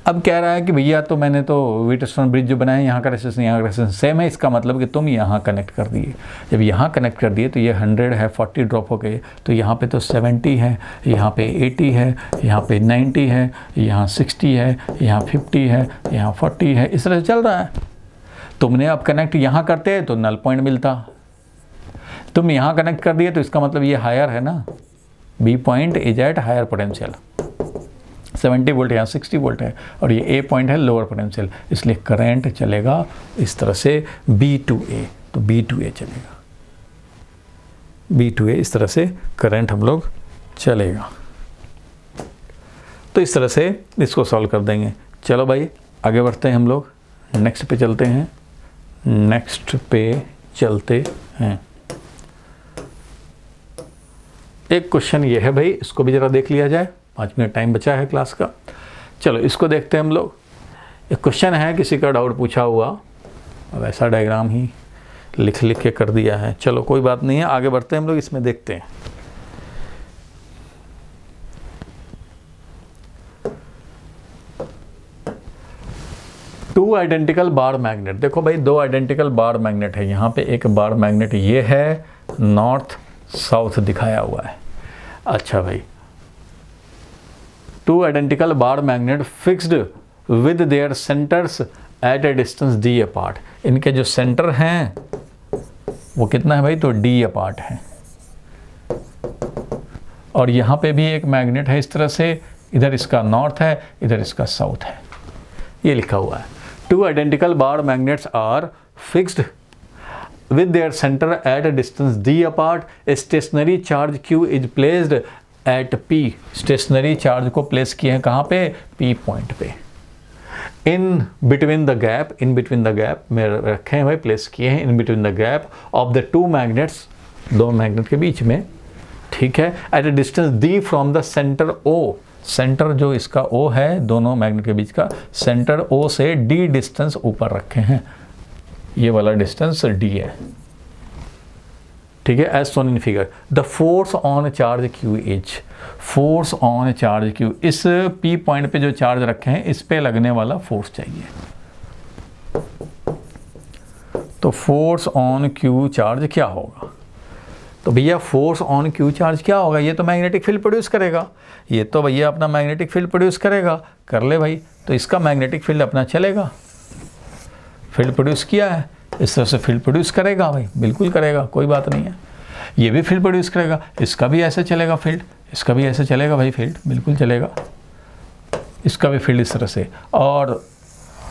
अब कह रहा है कि भैया तो मैंने तो व्हीटस्टोन ब्रिज जो बनाया, यहाँ का रेजिस्टेंस यहाँ का रेजिस्टेंस सेम है, इसका मतलब कि तुम यहाँ कनेक्ट कर दिए। जब यहाँ कनेक्ट कर दिए तो ये 100 है, 40 ड्रॉप हो गए, तो यहाँ पे तो 70 है, यहाँ पे 80 है, यहाँ पे 90 है, यहाँ 60 है, यहाँ 50 है, यहाँ 40 है, इस तरह से चल रहा है। तुमने अब कनेक्ट यहाँ करते तो नल पॉइंट मिलता, तुम यहाँ कनेक्ट कर दिए तो इसका मतलब ये हायर है ना, B point is at higher potential. 70 volt यहाँ 60 वोल्ट है, और ये A पॉइंट है लोअर पोटेंशियल, इसलिए करंट चलेगा इस तरह से B to A, तो B to A चलेगा, B to A इस तरह से करंट हम लोग चलेगा। तो इस तरह से इसको सॉल्व कर देंगे। चलो भाई आगे बढ़ते हैं, हम लोग नेक्स्ट पे चलते हैं। नेक्स्ट पे चलते हैं। एक क्वेश्चन ये है भाई, इसको भी ज़रा देख लिया जाए, 5 मिनट टाइम बचा है क्लास का। चलो इसको देखते हैं हम लोग। एक क्वेश्चन है, किसी का डाउट पूछा हुआ, अब ऐसा डायग्राम ही लिख लिख के कर दिया है। चलो कोई बात नहीं है, आगे बढ़ते हैं हम लोग, इसमें देखते हैं। Two identical bar magnet. देखो भाई 2 आइडेंटिकल बार मैग्नेट है। यहाँ पे एक बार मैग्नेट ये है, नॉर्थ साउथ दिखाया हुआ है। अच्छा भाई, 2 identical bar magnet fixed with their centres at a distance D apart. इनके जो सेंटर हैं वो कितना है भाई? तो D अपार्ट है। और यहाँ पे भी एक मैग्नेट है इस तरह से, इधर इसका नॉर्थ है, इधर इसका साउथ है, ये लिखा हुआ है। 2 identical bar magnets are fixed with their center at a distance D apart. A stationary charge Q is placed at P. Stationary charge को प्लेस किए हैं कहाँ पे? P पॉइंट पे। इन बिटवीन द गैप में रखे हैं भाई, प्लेस किए हैं in between the gap of the 2 magnets, 2 magnet के बीच में, ठीक है। At a distance D from the centre O, centre जो इसका O है, दोनों मैग्नेट के बीच का सेंटर O से D डिस्टेंस ऊपर रखे हैं, ये वाला डिस्टेंस D है, ठीक है, as shown in figure. The force on charge Q is, force on charge Q, इस P पॉइंट पे जो चार्ज रखे हैं इस पे लगने वाला फोर्स चाहिए। तो फोर्स ऑन Q चार्ज क्या होगा? तो भैया फोर्स ऑन Q चार्ज क्या होगा? ये तो मैग्नेटिक फील्ड प्रोड्यूस करेगा, ये तो भैया अपना मैग्नेटिक फील्ड प्रोड्यूस करेगा, कर ले भाई। तो इसका मैग्नेटिक फील्ड अपना चलेगा, फील्ड प्रोड्यूस किया है, इस तरह से फील्ड प्रोड्यूस करेगा भाई, बिल्कुल करेगा, कोई बात नहीं है। ये भी फील्ड प्रोड्यूस करेगा, इसका भी ऐसे चलेगा फील्ड, इसका भी ऐसे चलेगा भाई फील्ड, बिल्कुल चलेगा, इसका भी फील्ड इस तरह से, और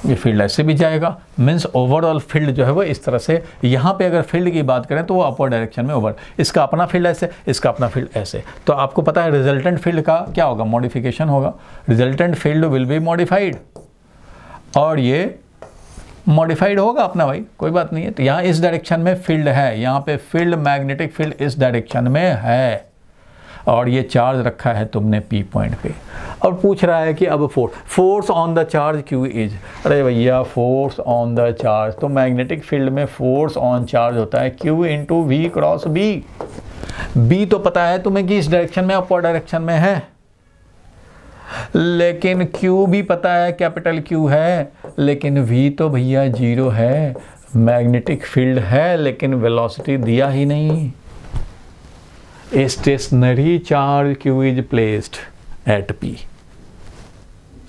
ये फील्ड ऐसे भी जाएगा। मीन्स ओवरऑल फील्ड जो है वो इस तरह से, यहाँ पे अगर फील्ड की बात करें तो वो अपर डायरेक्शन में ओवर, इसका अपना फील्ड ऐसे, इसका अपना फील्ड ऐसे। तो आपको पता है रिजल्टेंट फील्ड का क्या होगा? मॉडिफिकेशन होगा, resultant field will be modified, और ये मॉडिफाइड होगा अपना भाई, कोई बात नहीं है। तो यहाँ इस डायरेक्शन में फील्ड है, यहाँ पे फील्ड, मैग्नेटिक फील्ड इस डायरेक्शन में है, और ये चार्ज रखा है तुमने P पॉइंट पे, और पूछ रहा है कि अब force on the charge Q is. अरे भैया फोर्स ऑन द चार्ज, तो मैग्नेटिक फील्ड में फोर्स ऑन चार्ज होता है Q into V cross B। B तो पता है तुम्हें कि इस डायरेक्शन में, अपर डायरेक्शन में है, लेकिन Q भी पता है कैपिटल Q है, लेकिन V तो भैया 0 है, मैग्नेटिक फील्ड है लेकिन वेलोसिटी दिया ही नहीं। A stationary charge Q is placed at P,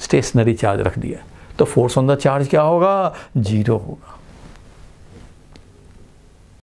stationary charge रख दिया, तो फोर्स ऑन द चार्ज क्या होगा? 0 होगा।